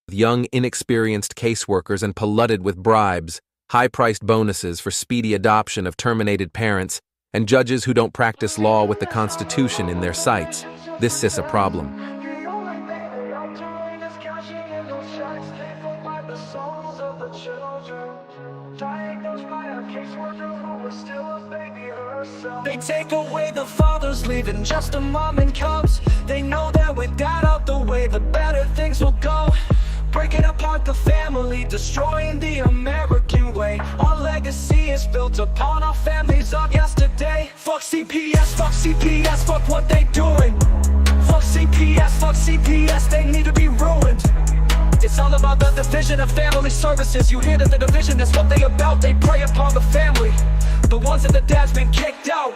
Young, inexperienced caseworkers and polluted with bribes, high-priced bonuses for speedy adoption of terminated parents, and judges who don't practice law with the Constitution in their sights. This is a problem. Diagnosed by a caseworker who was still a baby. They take away the fathers, leaving just a mom and cubs. They know that with that out the way, the better things will go. Breaking apart the family, destroying the American way. Our legacy is built upon our families of yesterday. Fuck CPS, fuck CPS, fuck what they doing. Fuck CPS, they need to be ruined. It's all about the division of family services. You hear that the division, that's what they about. They prey upon the family, the ones that the dad's been kicked out.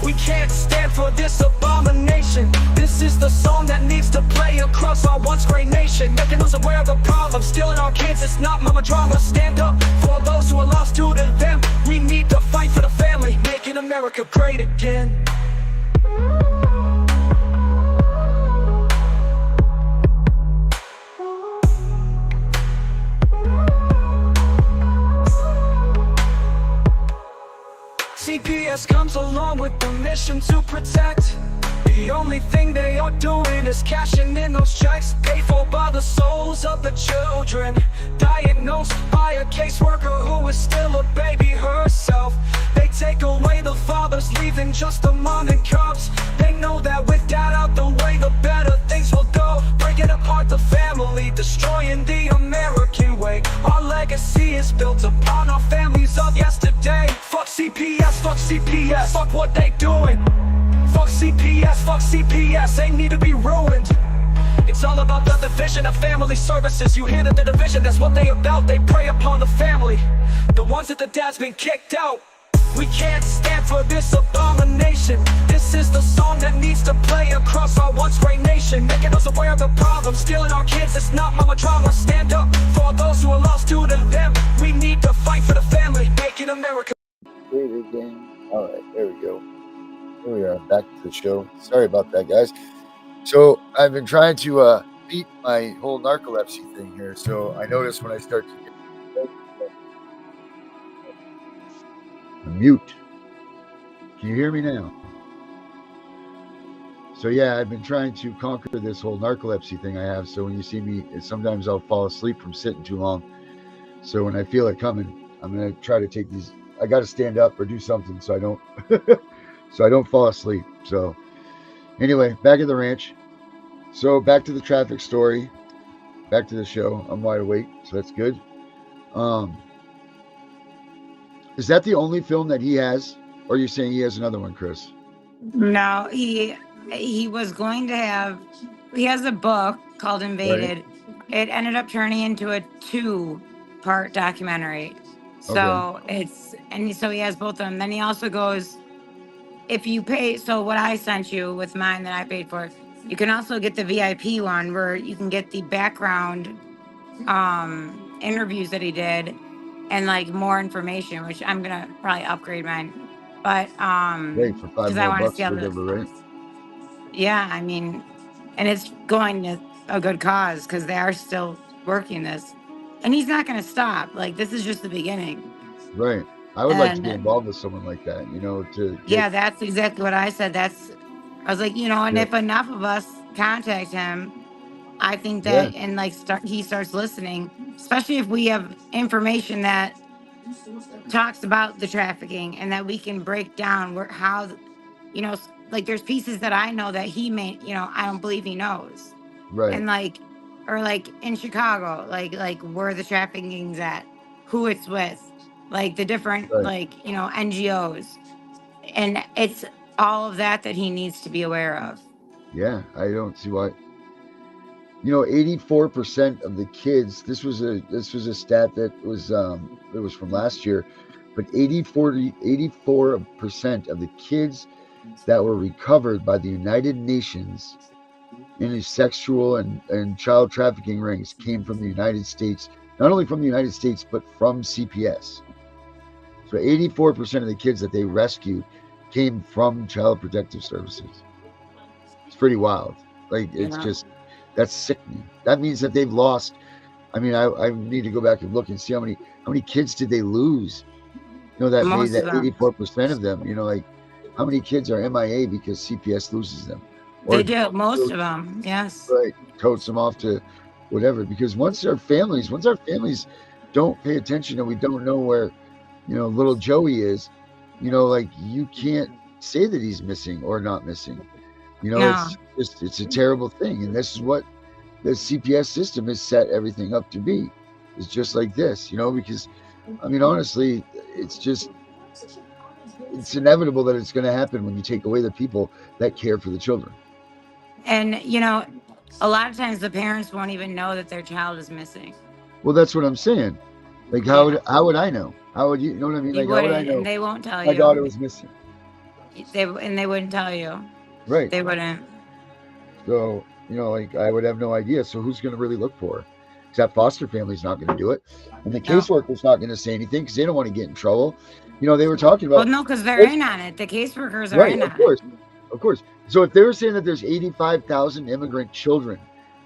We can't stand for this abomination. This is the song that needs to play across our once great nation, making us aware of the problem, stealing our kids. It's not mama drama. Stand up for those who are lost due to them. We need to fight for the family, making America great again. CPS comes along with the mission to protect. The only thing they are doing is cashing in those checks, paid for by the souls of the children, diagnosed by a caseworker who is still a baby herself. They take away the fathers, leaving just the mom and cubs. They know that with that out the way, the better things will go. Breaking apart the family, destroying the American way. Our legacy is built upon our families of yesterday. Fuck CPS, fuck what they doing. Fuck CPS, they need to be ruined. It's all about the division of family services. You hear that the division, that's what they about. They prey upon the family, the ones that the dad's been kicked out. We can't stand for this abomination. This is the song that needs to play across our once great nation, making us aware of the problem, stealing our kids. It's not mama drama. Stand up for those who are lost due to them. We need to fight for the family, making America great again. All right, there we go. Here we are, back to the show. Sorry about that, guys. So I've been trying to beat my whole narcolepsy thing here. So I notice when I start to get mute. Can you hear me now? So yeah, I've been trying to conquer this whole narcolepsy thing I have. So when you see me, sometimes I'll fall asleep from sitting too long. So when I feel it coming, I'm gonna try to take these. I got to stand up or do something so I don't so I don't fall asleep. So anyway, back at the ranch. So back to the traffic story. Back to the show. I'm wide awake, so that's good. Is that the only film that he has, or are you saying he has another one, Chris? No, he was going to have. He has a book called Invaded. Right. It ended up turning into a 2-part documentary. So so he has both of them. Then he also goes, if you pay. So what I sent you with mine that I paid for, you can also get the VIP one where you can get the background interviews that he did and like more information, which I'm gonna probably upgrade mine. But Great, for $5 more bucks, whatever, right? Yeah, I mean, and it's going to a good cause because they are still working this, and he's not going to stop. Like, this is just the beginning. Right. I would like to be involved with someone like that, you know, yeah, that's exactly what I said. I was like, you know, and if enough of us contact him, I think that, and like he starts listening, especially if we have information that talks about the trafficking and that we can break down how, you know, like there's pieces that I know that he may, you know, I don't believe he knows. Right. And like, or like in Chicago, like where the trafficking's at, who it's with, like the different, like, you know, NGOs. And it's all of that he needs to be aware of. Yeah, I don't see why. You know, 84% of the kids. This was a stat that was it was from last year, but 84% of the kids that were recovered by the United Nations in a sexual and child trafficking rings came from the United States. Not only from the United States, but from CPS. So 84% of the kids that they rescued came from Child Protective Services. It's pretty wild. Like, it's just, that's sickening. That means that they've lost. I mean, I need to go back and look and see how many kids did they lose? You know, that made that 84% of them, you know, like how many kids are MIA because CPS loses them? They do, most of them, yes. Right, totes them off to whatever, because once our families don't pay attention and we don't know where, you know, little Joey is, you know, like you can't say that he's missing or not missing. You know, No. it's a terrible thing, and this is what the CPS system has set everything up to be. It's just like this, you know, because I mean, honestly, it's just it's inevitable that it's going to happen when you take away the people that care for the children. And, you know, a lot of times the parents won't even know that their child is missing. Well, that's what I'm saying. Like, Yeah. how would I know? How would you know what I mean? You Like, how would I wouldn't, and know they won't tell my daughter you. was missing? They wouldn't tell you. Right. They wouldn't. So, you know, like I would have no idea. So who's going to really look for her? Because that foster family's not going to do it, and the No. caseworker's not going to say anything because they don't want to get in trouble. You know, they were talking Well, about no, because they're in on it. The caseworkers are right, in of on it. course, of course. So if they were saying that there's 85,000 immigrant children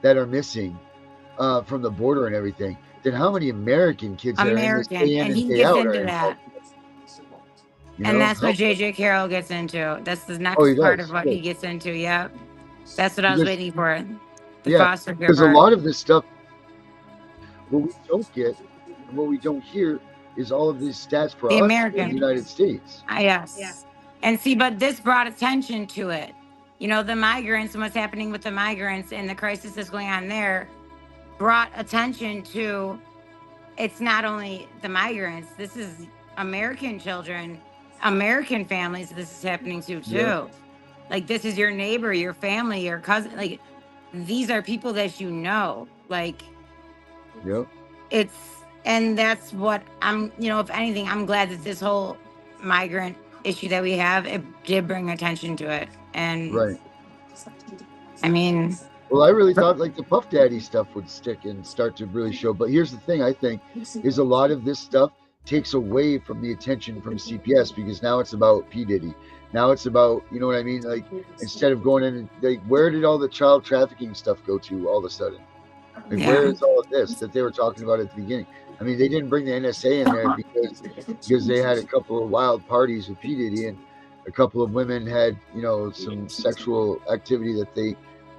that are missing from the border and everything, then how many American kids that are in this American, day in and and he day gets out are into involved? that. You And know? that's what JJ Carroll gets into. That's the Oh, he next part of does. what Good. he gets into. Yep. That's what I was Because waiting for. The yeah, foster care because a part. lot of this stuff, what we don't get and what we don't hear is all of these stats for The us in the American. United States. Yes. And see, but this brought attention to it. You know, the migrants and what's happening with the migrants and the crisis that's going on there brought attention to it's not only the migrants, this is American children, American families this is happening to Yep. too. Like this is your neighbor, your family, your cousin. Like these are people that you know. Like Yep. it's and that's what I'm, you know, if anything, I'm glad that this whole migrant issue that we have, it did bring attention to it. And Right. I mean, Well, I really thought like the Puff Daddy stuff would stick and start to really show. But here's the thing, I think, is a lot of this stuff takes away from the attention from CPS because now it's about P. Diddy. Now it's about, you know what I mean? Like instead of going in and like where did all the child trafficking stuff go to all of a sudden? Like where yeah. is all of this that they were talking about at the beginning? I mean, they didn't bring the NSA in there because they had a couple of wild parties with P. Diddy and a couple of women had, you know, some sexual activity that they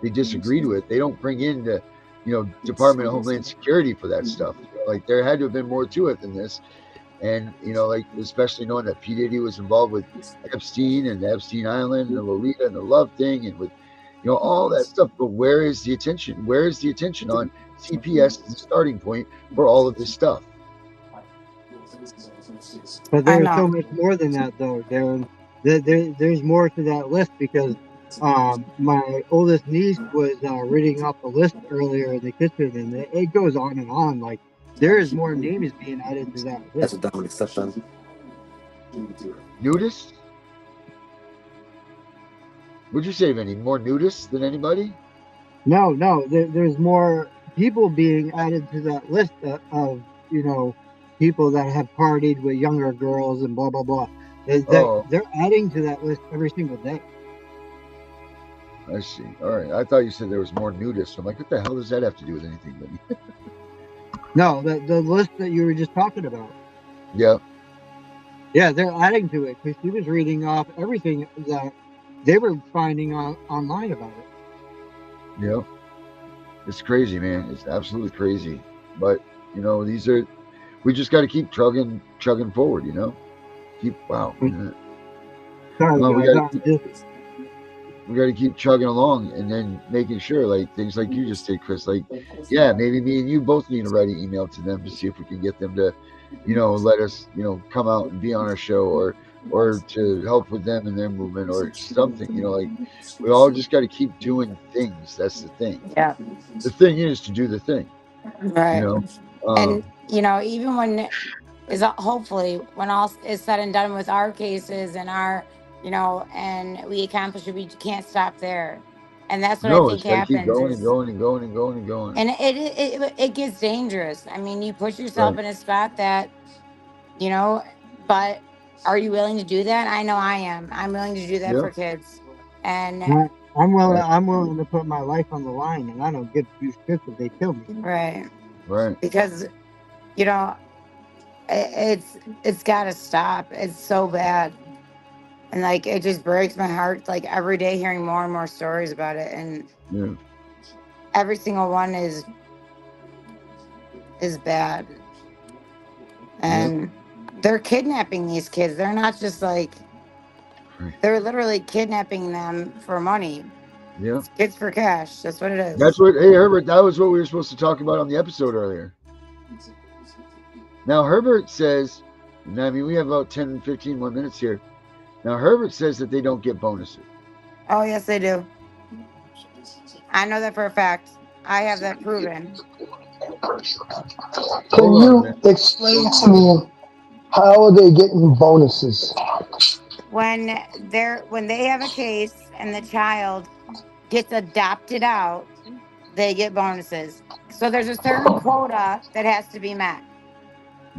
disagreed with. They don't bring in the, you know, Department of Homeland Security for that stuff. You know, like there had to have been more to it than this. And you know, like especially knowing that P Diddy was involved with Epstein and Epstein Island and the Lolita and the Love thing and with you know all that stuff. But where is the attention? Where is the attention on CPS as a starting point for all of this stuff? But I there's so know. much more than that, though, Darren. There's more to that list because my oldest niece was reading off the list earlier in the kitchen, and it goes on and on. Like there is more names being added to that list. Nudists? Would you say, Vinny? More nudists than anybody? No, there's more people being added to that list of you know people that have partied with younger girls and blah blah blah. Oh, They're adding to that list every single day. I see. All right. I thought you said there was more nudists. I'm like, what the hell does that have to do with anything, Vinny? No, the list that you were just talking about. Yeah. Yeah, they're adding to it because she was reading off everything that they were finding online about it. Yeah. It's crazy, man. It's absolutely crazy. But you know, these are we just got to keep chugging forward. You know, wow. Sorry, Well, guys. we got to keep chugging along and then making sure like things like you just did, Chris, like yeah, maybe me and you both need to write an email to them to see if we can get them to, you know, let us, you know, come out and be on our show or to help with them in their movement or something, you know, like we all just got to keep doing things. That's the thing. Yeah. The thing is to do the thing, Right. you know. And you know, even when is hopefully when all is said and done with our cases and our, you know, and we accomplish it, we can't stop there. And that's what I No, think it's got to keep happens going and is, going and going and going and going. and it gets dangerous. I mean, you put yourself Right. in a spot that, you know, but are you willing to do that? I know I am. I'm willing to do that Yeah. for kids. And I'm willing to put my life on the line, and I don't give two shits if they kill me. right. Right. Because, you know, it's got to stop. It's so bad. And like it just breaks my heart like every day hearing more and more stories about it, and Yeah. every single one is bad. And They're kidnapping these kids. They're not just like, they're literally kidnapping them for money. Yeah. Kids for cash. That's what it That's is. what, hey, Herbert, that was what we were supposed to talk about on the episode earlier. Now, Herbert says, and I mean, we have about 10, 15 more minutes here. Now, Herbert says that they don't get bonuses. Oh, yes, they do. I know that for a fact. I have that proven. Can you explain to me how are they getting bonuses? When they have a case and the child gets adopted out, they get bonuses. So there's a certain quota that has to be met.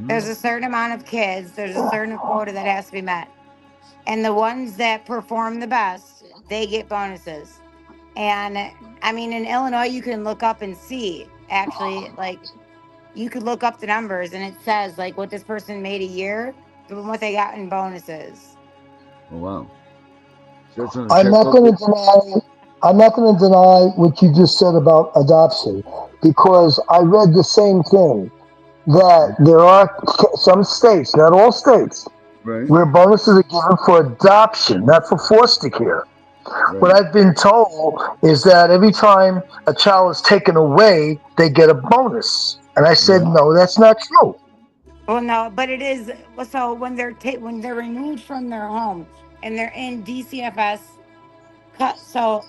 There's a certain amount of kids, there's a certain quota that has to be met. And the ones that perform the best, they get bonuses. And I mean, in Illinois, you can look up and see actually, like, you could look up the numbers and it says like what this person made a year and what they got in bonuses. Oh, wow. So that's on the I'm not checkbook. going to deny. I'm not going to deny what you just said about adoption because I read the same thing that there are some states, not all states, Right. where bonuses are given for adoption, not for foster care. What I've been told is that every time a child is taken away, they get a bonus. And I said, no, that's not true. Well, no, but it is. So when they're removed from their home and they're in DCFS, so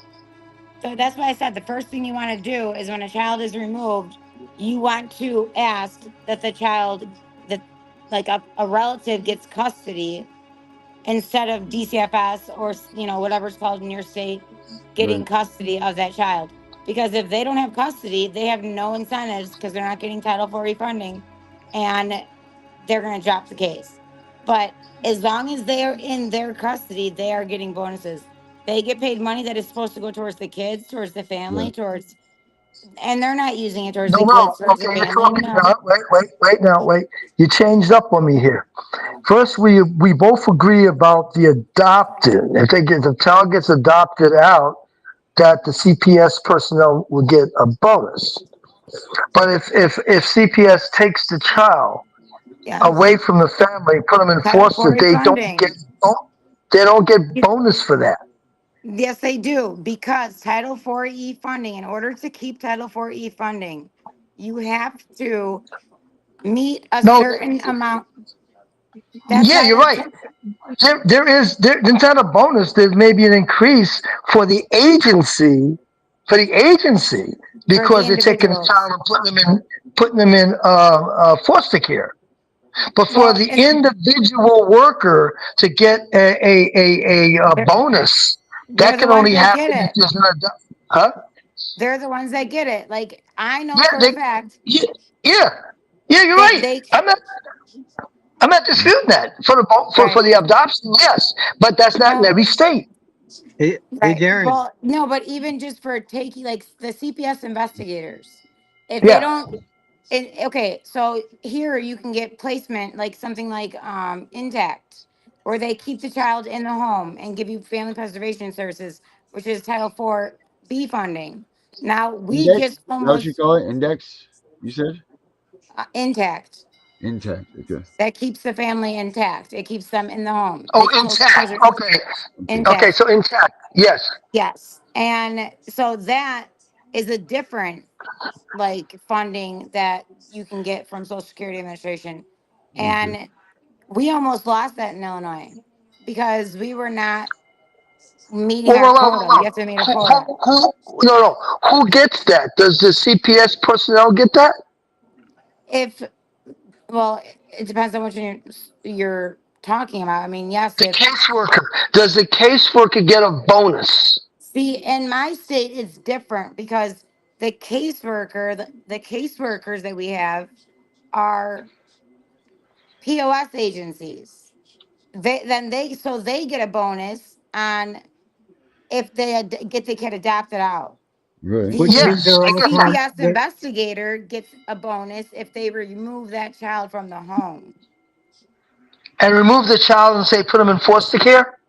that's why I said the first thing you want to do is when a child is removed, you want to ask that the child that like a relative gets custody instead of DCFS or whatever's called in your state getting custody of that child. Because if they don't have custody, they have no incentives because they're not getting Title IV funding, and they're going to drop the case. But as long as they are in their custody, they are getting bonuses. They get paid money that is supposed to go towards the kids, towards the family, and they're not using it towards No, the no. kids, towards Okay, the you're family. talking No. now. Wait now, wait. You changed up on me here. First, we both agree about the adopted. If the child gets adopted out, that the CPS personnel will get a bonus. But if CPS takes the child Yes. away from the family, put them in Title foster, IV funding. they don't get bonus for that. Yes, they do, because Title IV funding, in order to keep Title IV funding, you have to meet a No, certain amount. That's yeah, you're why right. There's not a bonus. There's maybe an increase for the agency, for the agency, for the because they're taking the individuals. child and putting them in foster care. But for Well, the individual worker to get a bonus, they're that the can ones only that get happen if it. there's an huh? They're the ones that get it. Like, I know Yeah, for a fact yeah, yeah, yeah. You're that right. they I'm not disputing that for for right. the adoption. Yes, but that's not in No, every state. Hey, right. Darren. Well, no, but even just for taking like the CPS investigators, if they Yeah. don't. Okay, so here you can get placement like something like intact, where they keep the child in the home and give you family preservation services, which is Title IV B funding. Now we Index? Is just that what you almost call it? Index? You said? intact. Intact. Okay. That keeps the family intact. It keeps them in the home. Oh, They close intact. Okay. Okay. intact. So intact. Yes. Yes, and so that is a different like funding that you can get from Social Security Administration, Okay. and we almost lost that in Illinois because we were not meeting Well, our well, well, well, quota. You well. have to meet a quota. No, no. Who gets that? Does the CPS personnel get that? If well, it depends on what you're talking about. I mean, yes, The if caseworker. Does the caseworker get a bonus? see in my state it's different because the caseworkers that we have are POS agencies. They get a bonus on if get the kid adopted out. Right. Which The means Yes. they're They all get that. con. CPS investigator gets a bonus if they remove that child from the home. And remove the child and say put them in foster care,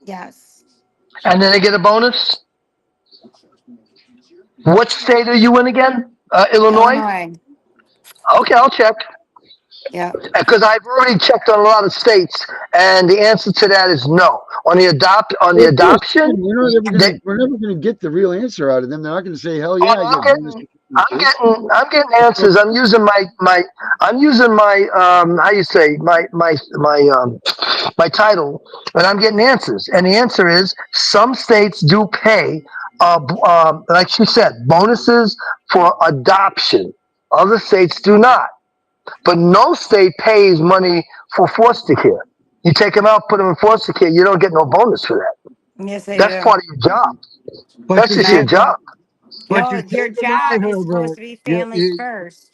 Yes, and then they get a bonus. What state are you in again? Illinois. Illinois. Okay, I'll check. Yeah. Because I've already checked on a lot of states, and the answer to that is no. On the Well, of course, adoption, they, we're never gonna get the real answer out of them. They're not gonna say, "Hell oh yeah, no, I get bonus for keeping the kids." I'm getting answers. I'm using my how you say my title, and I'm getting answers. And the answer is some states do pay, like she said, bonuses for adoption. Other states do not. But no state pays money for foster care. You take them out, put them in foster care, you don't get no bonus for that. Yes, they That's do. part of your job. But That's you just your can't. Right. job. But No, you your can't deny, job is supposed Herbert. to be You families you first.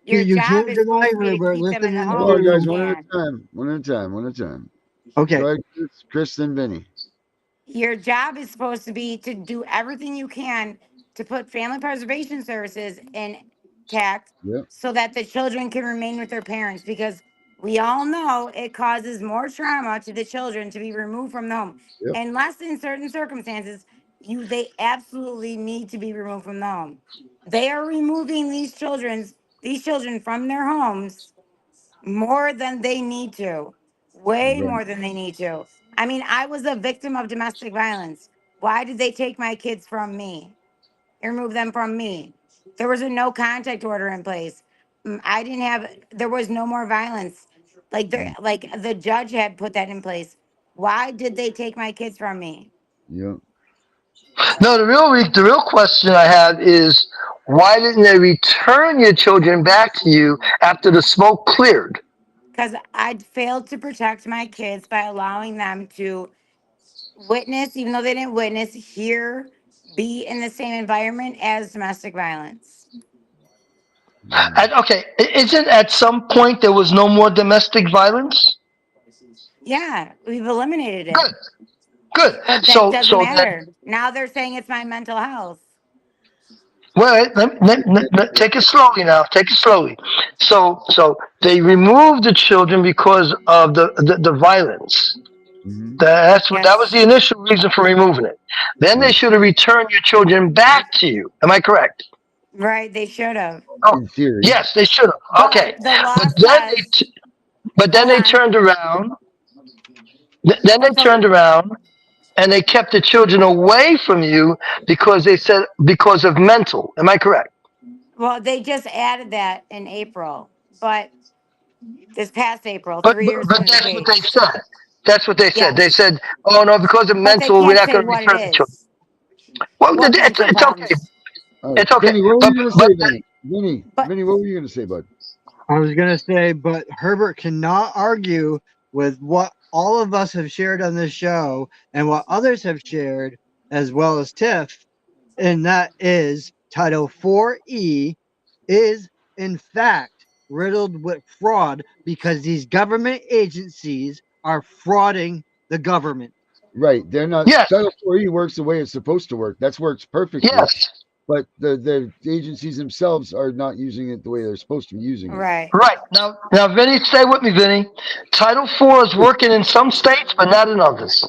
you, Your you job can't is deny, supposed to be to Herbert. keep them in the Listening Hold on, home if you guys, to one at can. a time. One at a time. One at a time. Go okay, ahead, Chris, then Vinny. Your job is supposed to be to do everything you can to put family preservation services intact Yep, so that the children can remain with their parents because we all know it causes more trauma to the children to be removed from the home. yep, Unless in certain circumstances, they absolutely need to be removed from the home. They are removing these children from their homes more than they need to, way right. more than they need to. I mean, I was a victim of domestic violence. Why did they take my kids from me and remove them from me? There was a no contact order in place. I didn't have, there was no more violence. Like the judge had put that in place. Why did they take my kids from me? Yep. No, the real question I have is why didn't they return your children back to you after the smoke cleared? Because I'd failed to protect my kids by allowing them to witness, even though they didn't witness, hear, be in the same environment as domestic violence. Okay, isn't at some point there was no more domestic violence? Yeah, we've eliminated it. Good, good. But that doesn't matter. Now they're saying it's my mental health. Well, take it slowly now. Take it slowly. So they removed the children because of the violence. Mm-hmm. That was Yes. the initial reason for removing it. Then they Yep. should have returned your children back to you. Am I correct? Right, they should have. Oh, In theory. yes, they should have. But Okay, the law but then says, but then hold they on. turned around. Then they So, turned around and they kept the children away from you because they said because of mental. Am I correct? well, they just added that in April, but this past April, But, 3 years but into the that's what they case. said. That's what they said. They Yes. said, "Oh no, because of But they mental, we're can't not say going to what it return the children." is. Well, What mental it's okay. problems. All right, It's okay. Vinny, what were But you gonna but say, Vinny? But Vinny, what were you gonna say, bud? I was gonna say, but Herbert cannot argue with what all of us have shared on this show and what others have shared, as well as Tiff, and that is Title 4E is in fact riddled with fraud because these government agencies are frauding the government. Right. They're not yes, Title 4E works the way it's supposed to work. That's works perfectly. yes, But the agencies themselves are not using it the way they're supposed to be using it. right. right. Now, Vinny, stay with me, Vinny. Title IV is working in some states, but not in others.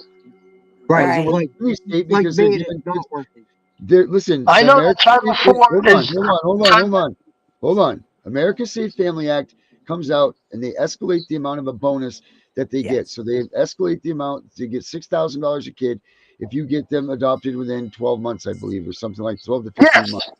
It Right. doesn't Right. work in any state Like because they're Maine is giving not kids. working. Listen, I the know that American Title Safe. Hold IV on, is. hold on, hold on, hold on, hold on. America's Safe Family Act comes out and they escalate the amount of a bonus that they get. Yes. So they escalate the amount to get $6,000 a kid if you get them adopted within 12 months, I believe, or something like 12 to 15 Yes, months.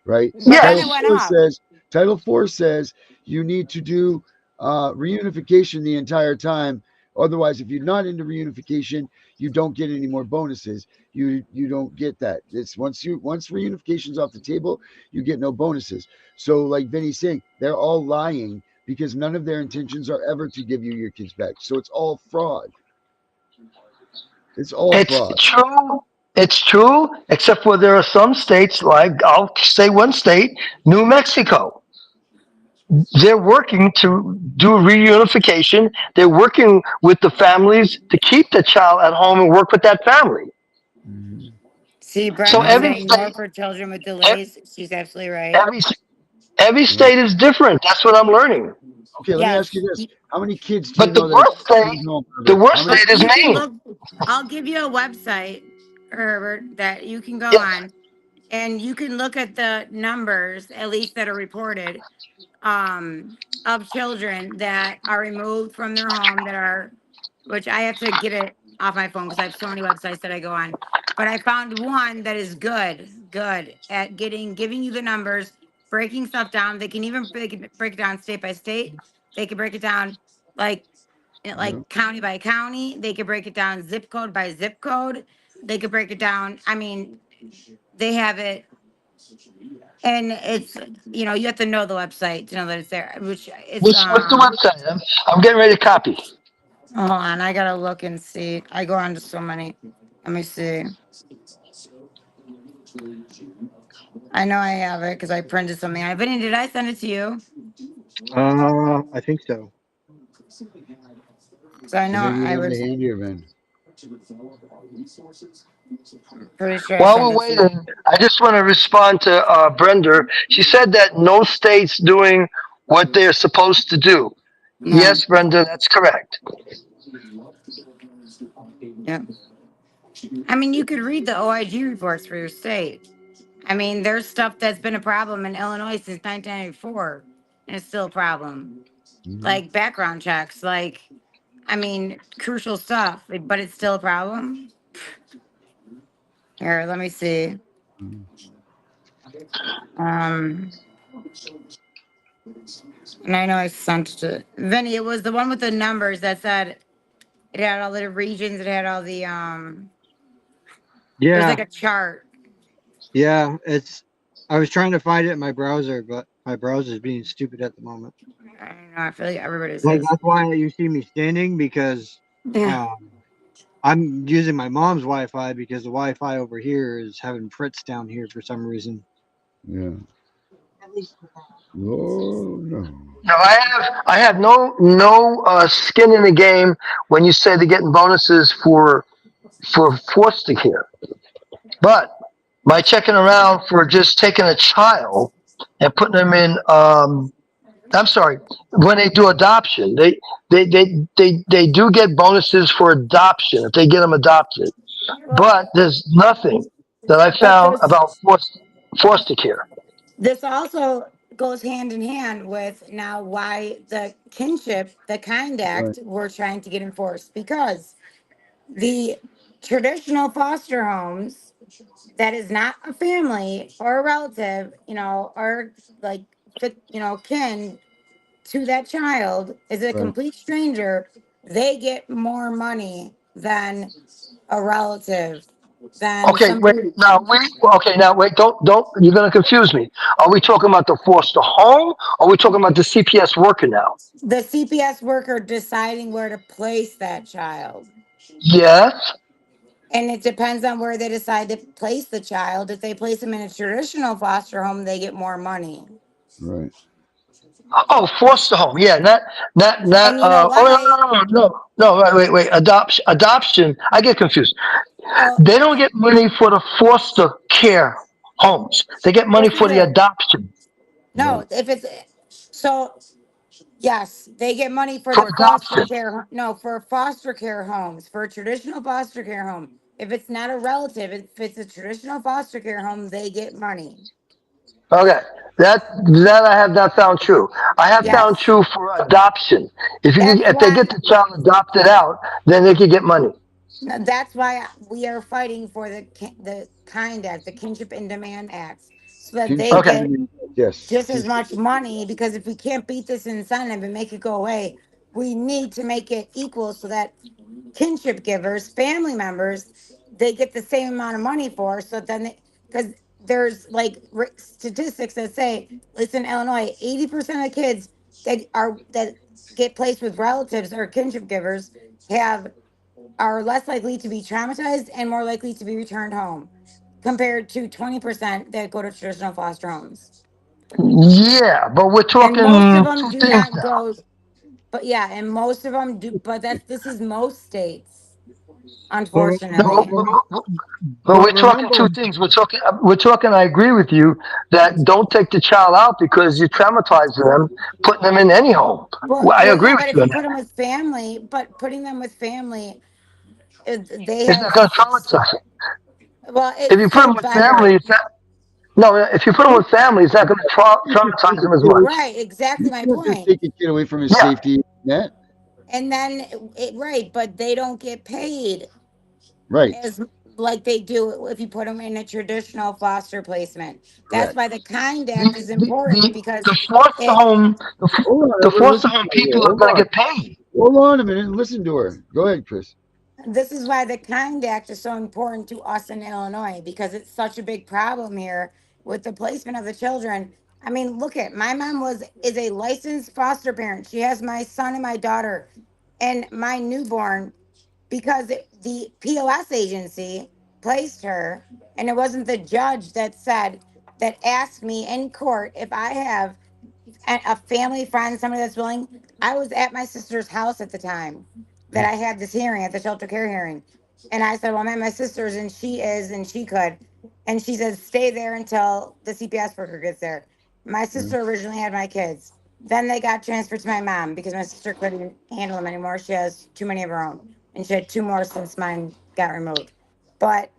Right? But then Title it yes. went Four up. says Title Four says you need to do reunification the entire time. Otherwise, if you're not into reunification, you don't get any more bonuses. You don't get that. It's once reunification's off the table, you get no bonuses. So, like Vinny's saying, they're all lying because none of their intentions are ever to give you your kids back. So it's all fraud. It's all It's fraud. true. It's true, except for there are some states, like I'll say one state, New Mexico. They're working to do reunification. They're working with the families to keep the child at home and work with that family. Mhm. See, So Brenda's No, every saying more state, for children with ev- delays. She's absolutely right. every every no. state is different. That's what I'm learning. Okay, let me ask you Yes. this: how many kids do you But know that are staying home, the Herbert? How worst many? But state is you can Maine. look, I'll give you a website, Herbert, that you can go Yes. on and you can look at the numbers, at least that are reported, of children that are removed from their home that are, which I have to get it off my phone because I have so many websites that I go on. But I found one that is good at giving you the numbers, breaking stuff down. They can even break it down state by state. They can break it down like Yeah. county by county. They could break it down zip code by zip code. They could break it down. I mean, they have it, and it's you have to know the website to know that it's there. Which it's What's the website? I'm getting ready to copy. hold on, I gotta look and see. I go on to so many. Let me see. I know I have it because I printed something. Vinny, did I send it to you? I think so. So I I know think you I have the was hand here, man. pretty sure I While sent we're it to you. waiting, I just want to respond to Brenda. She said that no state's doing what they're supposed to do. No. Yes, Brenda, that's correct. Yeah. I mean, you could read the OIG reports for your state. I mean, there's stuff that's been a problem in Illinois since 1994, and it's still a problem. Mm-hmm. Like background checks, I mean, crucial stuff, but it's still a problem. Here, let me see. Um, and I know I sent it to Vinny. It was the one with the numbers that said it had all the regions. It had all the There's Yeah, like a chart. yeah. I was trying to find it in my browser, but my browser is being stupid at the moment. I don't know. I feel like everybody Like says. that's why you see me standing because Yeah. um, I'm using my mom's Wi-Fi because the Wi-Fi over here is having frits down here for some reason. Yeah. Oh no. No, I have no skin in the game when you say they're getting bonuses for foster care. But by checking around for just taking a child and putting them in, I'm sorry, when they do adoption, they do get bonuses for adoption if they get them adopted. Well, But there's nothing that I but found about foster care. this also goes hand in hand with now why the kinship, the kind Right. act, we're trying to get enforced because the traditional foster homes that is not a family or a relative, or like fit, kin to that child is a Right. complete stranger, they get more money than a relative, than Okay, wait. somebody. Now wait. Don't. You're gonna confuse me. Are we talking about the foster home? Or are we talking about the CPS worker now? The CPS worker deciding where to place that child. Yes. And it depends on where they decide to place the child. If they place them in a traditional foster home, they get more money. Right. Oh, foster home. Yeah. Not. And you know Oh why? no. Wait. Adoption. I get confused. Well, They don't get money for the foster care homes. They get money this is for the it. adoption. No, Right. if it's so, yes, they get money for the For foster adoption. care. No, for foster care homes, for a traditional foster care home. If it's not a relative, if it's a traditional foster care home, they get money. Okay, that I have not found true. I have found Yes. true for adoption. That's If they why get the child adopted out, then they can get money. no, that's why we are fighting for the kind act, the kinship and demand acts, so that they Kinship Okay, get and yes. just as Kinship. much money. Because if we can't beat this incentive and make it go away, we need to make it equal so that kinship givers, family members, they get the same amount of money for. So then, because there's statistics that say, listen, Illinois, 80% of kids that get placed with relatives or kinship givers have are less likely to be traumatized and more likely to be returned home compared to 20% that go to traditional foster homes. yeah, but we're And most of talking them two do things not now. go, but yeah, and most of them do, but this is most states, But No, unfortunately. but but we're talking two remember, things. We're talking. I agree with you that don't take the child out because you're traumatizing them, putting them in any home. Well, Well, I well, agree yeah, with but if you you on put that. them with family, but putting them with family, they It's have, not going to traumatize them. well, If it's you put them still with family, better. it's not. No, if you put them with family, it's not going to traumatize them as much. Right, exactly my You can't just point. take a kid away from his Yeah. safety net. And then right, but they don't get paid Right. as like they do if you put them in a traditional foster placement. That's Correct. why the Kind The Act is the important the, because the foster it home Hold on, the Edward. foster Listen home to her. people are Hold going to on. get paid. Hold on a minute and listen to her. Go ahead, Chris. this is why the Kind Act is so important to us in Illinois because it's such a big problem here with the placement of the children. I mean, look at my mom is a licensed foster parent. She has my son and my daughter and my newborn because the POS agency placed her, and it wasn't the judge that asked me in court if I have a family friend, somebody that's willing. I was at my sister's house at the time that I had this hearing at the shelter care hearing. And I said, well, I'm at my sister's and she is, and she could. And she says, stay there until the CPS worker gets there. My sister originally had my kids. Then they got transferred to my mom because my sister couldn't handle them anymore. She has too many of her own. And she had two more since mine got removed. But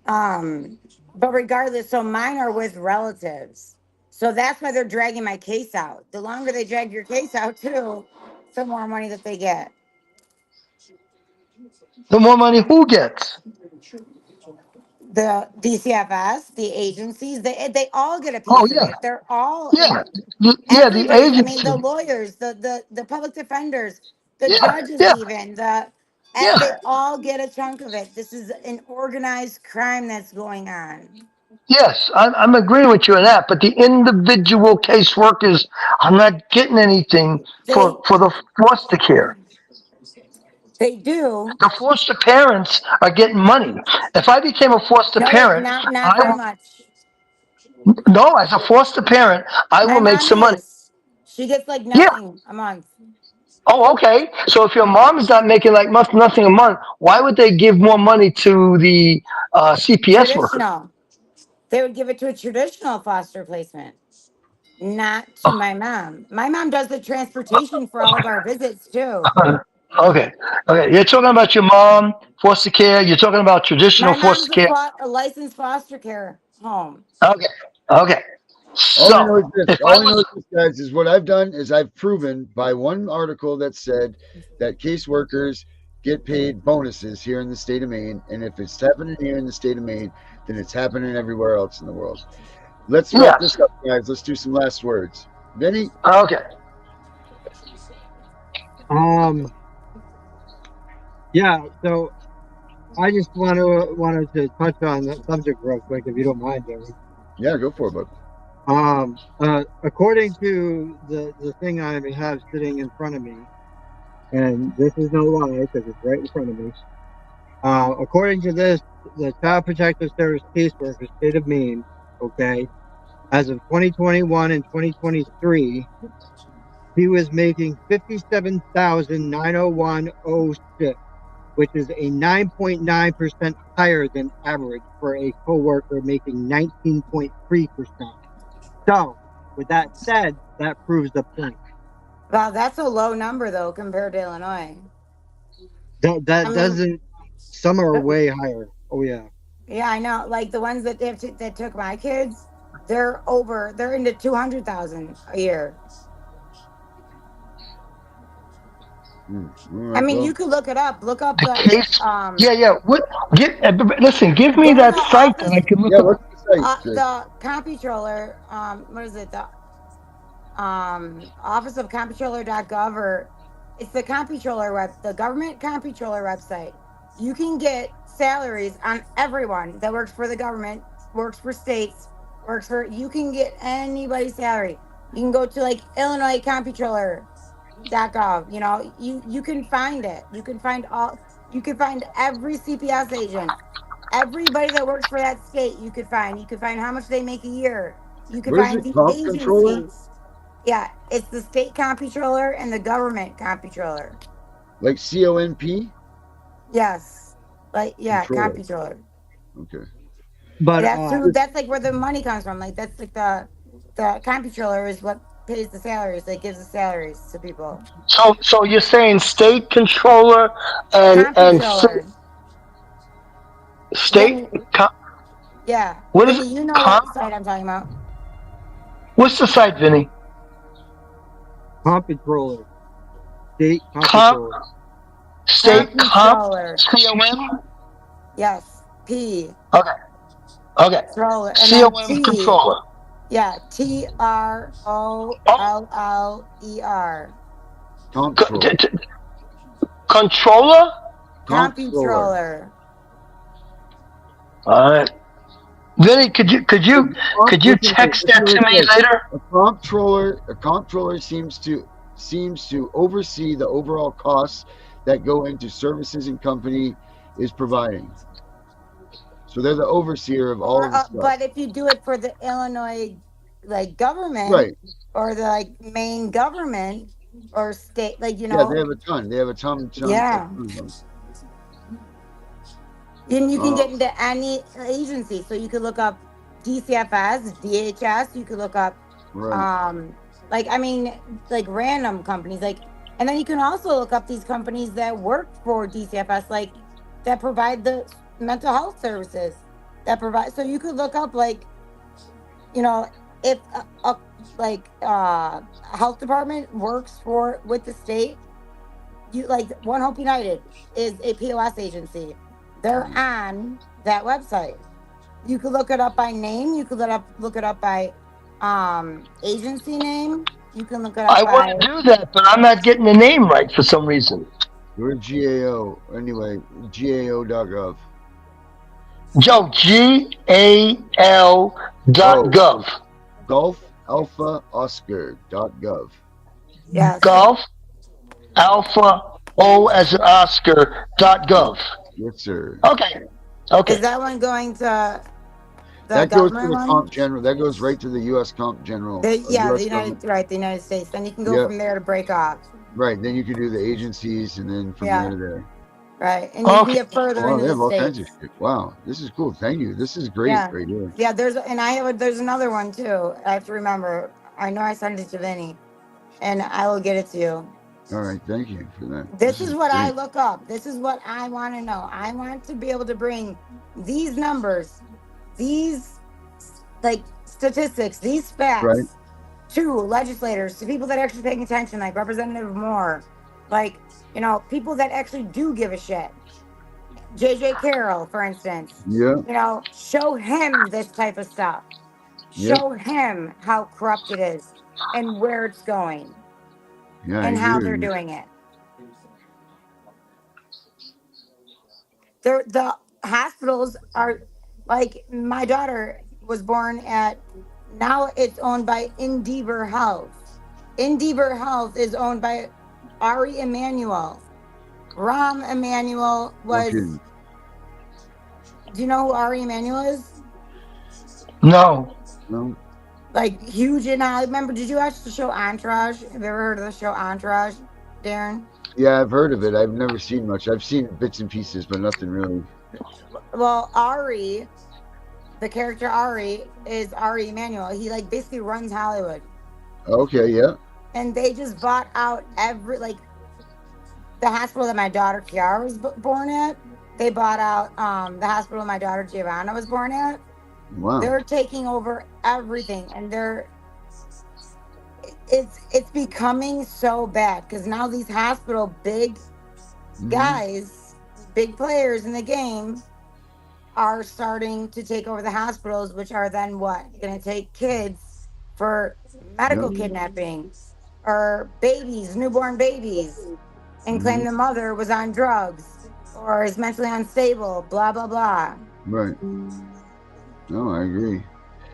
um, but regardless, so mine are with relatives. So that's why they're dragging my case out. The longer they drag your case out, too, the more money that they get. The more money who gets? The DCFS, the agencies, they all get a Oh piece of yeah, it. They're all yeah, in yeah. The everybody. I mean, agency. the lawyers, the public defenders, the Yeah, judges, yeah, even yeah, they all get a chunk of it. This is an organized crime that's going on. yes. I'm agreeing with you on that. But the individual caseworkers are not getting anything They for the foster care. they do. The foster parents are getting money. If I became a foster No, like parent, not I very will, much. no, as a foster parent, I My will make mom some money. is. She gets like Yeah. nothing a month. Oh, okay. So if your mom is not making like nothing a month, why would they give more money to the CPS worker? Traditional. They would give it to a traditional foster placement, not to my mom. My mom does the transportation for all of our visits too. Okay. Okay. You're talking about your mom, foster care. You're talking about traditional My mom's foster care. a licensed foster care home. Okay. Okay. All I know is So this. if I All I know was, is this, guys, is what I've done is I've proven by one article that said that caseworkers get paid bonuses here in the state of Maine. And if it's happening here in the state of Maine, then it's happening everywhere else in the world. Let's wrap yes. this up, guys. Let's do some last words. Vinny? Okay. Um, yeah. So I just wanted to touch on that subject real quick, if you don't mind, Jerry. Yeah, go for it, bud. According to the thing I have sitting in front of me, and this is no lie because it's right in front of me. According to this, the Child Protective Service caseworker, state of Maine, okay, as of 2021 and 2023, he was making 57,901.06, which is a 9.9% higher than average for a coworker making 19.3%. So, with that said, that proves the point. Wow, that's a low number though compared to Illinois. That I mean, doesn't. Some are way higher. Oh yeah. yeah, I know. Like the ones that took my kids, they're into 200,000 a year. All I right, mean, well, you could look it up. Look up The the case. Yeah, yeah. What? Listen. Give me go to that the site that I office, can look yeah, up. what's the site, Chris? the comptroller. What is it? The office of comptroller.gov, or it's the comptroller the government comptroller website. You can get salaries on everyone that works for the government, works for states, works for. You can get anybody's salary. You can go to like Illinois comptroller.gov. You know, you can find it. You can find all. You can find every CPS agent, everybody that works for that state. You could find. You could find how much they make a year. You could What is find it? the Comp controller? agencies. Yeah, it's the state comptroller and the government comptroller. Like CONP? Yes, like yeah, Controller. comptroller. Okay. But That's like where the money comes from. Like that's like the comptroller is what pays the salaries. That gives the salaries to people. So you're saying state controller and Comptroller. state Then co- Yeah. What is Vinny, you know comp? what site I'm talking about. What's the site, Vinny? Comptroller. State Comp comptroller. State Comp Comptroller. COM. Yes. P. Okay. Okay. Controller. And then COM T. controller. Yeah. Oh, TROLLER. Comptroller. Controller. Comptroller. Comptroller. All right. Vinny, could you Listen, text listen that to to what me it says. later? A comptroller seems to oversee the overall costs that go into services and company is providing. So they're the overseer of all Or of the stuff. but if you do it for the Illinois like government Right. or the like main government or state, like Yeah, they have a ton. They have a ton yeah. of them. And you can get into any agency. So you could look up DCFS, DHS, you could look up Right. like I mean like random companies like, and then you can also look up these companies that work for DCFS, like that provide the mental health services that provide, so you could look up like, you know, if a health department works for with the state, you like One Hope United is a POS agency. They're on that website. You could look it up by name. You could look it up by agency name. You can look it up I want by to do that, but I'm not getting the name right for some reason. We're GAO. Anyway, GAO.gov. Joe, GAL dot Oh, gov. Golf Alpha Oscar.gov. yeah. So Golf Alpha O as an Oscar .gov. Yes, sir. Okay. Okay. is that one going to the That goes to government the one? Comp General. That goes right to the U.S. Comp General. The US Government. The United States. Then you can go Yeah. from there to break off. Right. Then you can do the agencies, and then from there to there. Right, and you can Okay. get further Wow, into they the have all kinds of states. shit. Wow, this is cool. Thank you. This is great Yeah, right here. yeah. There's another one too. I have to remember. I know I sent it to Vinny, and I will get it to you. All right, thank you for that. This is what I great. look up. This is what I want to know. I want to be able to bring these numbers, these like statistics, these facts Right. to legislators, to people that are actually paying attention, like Representative Moore, like, you know, people that actually do give a shit. JJ Carroll, for instance. Yeah. You know, show him this type of stuff. Yep. Show him how corrupt it is and where it's going Yeah, I and agree how with they're you. doing it. The hospitals are like, my daughter was born at, now it's owned by Endeavor Health. Endeavor Health is owned by Ari Emanuel. Ram Emanuel was, Okay. do you know who Ari Emanuel is? No. No. Like huge in I remember, did you watch the show Entourage? Have you ever heard of the show Entourage, Darren? Yeah, I've heard of it. I've never seen much. I've seen bits and pieces, but nothing really. Well, Ari, the character Ari is Ari Emanuel. He like basically runs Hollywood. Okay, yeah. And they just bought out every, like, the hospital that my daughter Kiara was born at. They bought out the hospital my daughter Giovanna was born at. Wow. They're taking over everything, and it's becoming so bad because now these hospital big guys, big players in the game, are starting to take over the hospitals, which are then what? Going to take kids for medical kidnapping or babies, newborn babies, and claim the mother was on drugs or is mentally unstable, blah, blah, blah. Right. No, I agree.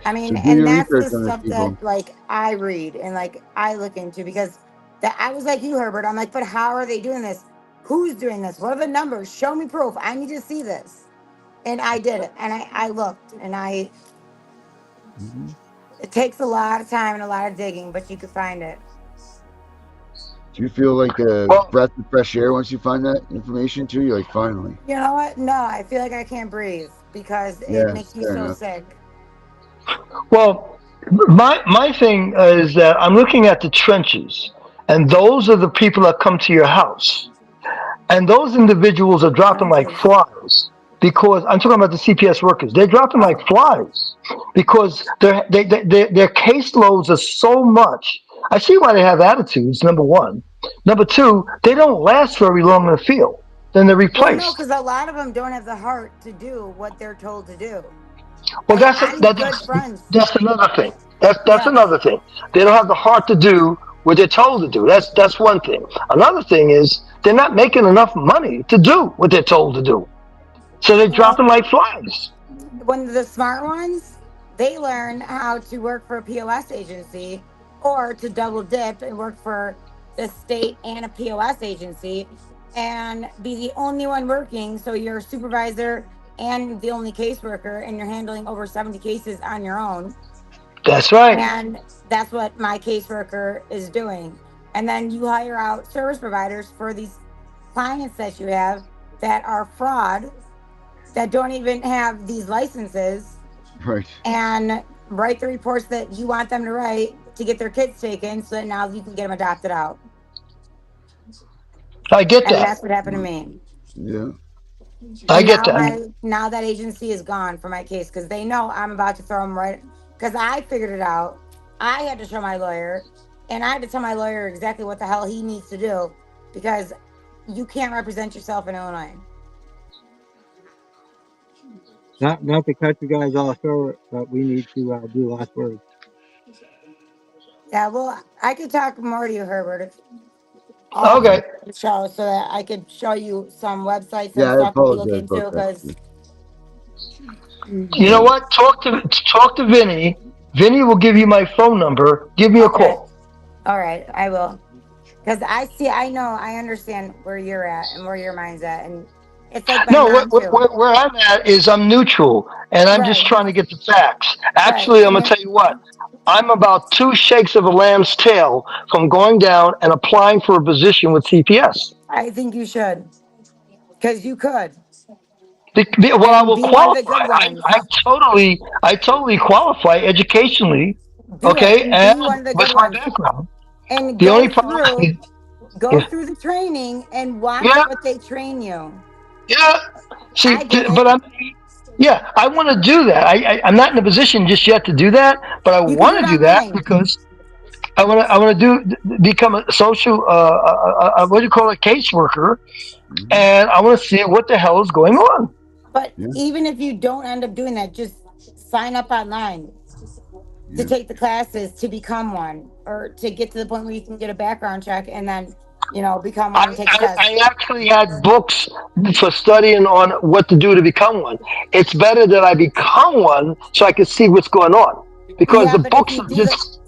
I mean, So do and your that's the research on this, stuff people. that like I read and like I look into, because that I was like you, Herbert. I'm like, but how are they doing this? Who's doing this? What are the numbers? Show me proof. I need to see this. And I did it. And I looked, and it takes a lot of time and a lot of digging, but you could find it. Do you feel like a breath of fresh air once you find that information too? You're like, finally. You know what? No, I feel like I can't breathe because Yeah, it makes me fair so enough. sick. Well, my thing is that I'm looking at the trenches, and those are the people that come to your house, and those individuals are dropping like flies. because I'm talking about the CPS workers. They're dropping like Oh, flies because their caseloads are so much. I see why they have attitudes. Number one, number two, they don't last very long in the field. Then they're Well, no, replaced. because a lot of them don't have the heart to do what they're told to do. Well, I'm good friends. that's another thing. That's Yes. another thing. They don't have the heart to do what they're told to do. That's one thing. Another thing is they're not making enough money to do what they're told to do. So they're Well, dropping like flies. when the smart ones, they learn how to work for a POS agency or to double dip and work for the state and a POS agency and be the only one working. So you're a supervisor and the only caseworker, and you're handling over 70 cases on your own. That's right. And that's what my caseworker is doing. And then you hire out service providers for these clients that you have that are fraud, that don't even have these licenses, Right. and write the reports that you want them to write to get their kids taken so that now you can get them adopted out. I get And that. that's what happened to me. Yeah. I And get now that. now that agency is gone for my case because they know I'm about to throw them right, because I figured it out. I had to show my lawyer, and I had to tell my lawyer exactly what the hell he needs to do, because you can't represent yourself in Illinois. Not to cut you guys off short, but we need to do last words. Yeah, well, I could talk more to you, Herbert, if off Okay. the show, so that I could show you some websites and Yeah, I stuff to look apologize about into. that. Because You know what? Talk to Vinny. Vinny will give you my phone number. Give me a okay, call. all right, I will. Because I know, I understand where you're at and where your mind's at, and it's like my No, mom too. where I'm at is I'm neutral, and I'm just Right, trying to get the facts. right, Actually, I'm and gonna you're tell you what. I'm about two shakes of a lamb's tail from going down and applying for a position with CPS. I think you should, because you could, Well, I and will be one of the good qualify. ones. I totally qualify educationally, Do it okay, and and be one of the with good my ones, background. and The only problem is, go yeah, through the training and watch yeah, what they train you. yeah. I See, did but it. yeah, I want to do that. I'm not in a position just yet to do that, but I You can do want it to do that online. because I want to become a social what do you call it, caseworker, and I want to see what the hell is going on. But Yeah. even if you don't end up doing that, just sign up online to Yeah. take the classes to become one, or to get to the point where you can get a background check and then, become one and take the I test. actually had books for studying on what to do to become one. It's better that I become one so I can see what's going on because Yeah, the but if books you are do the just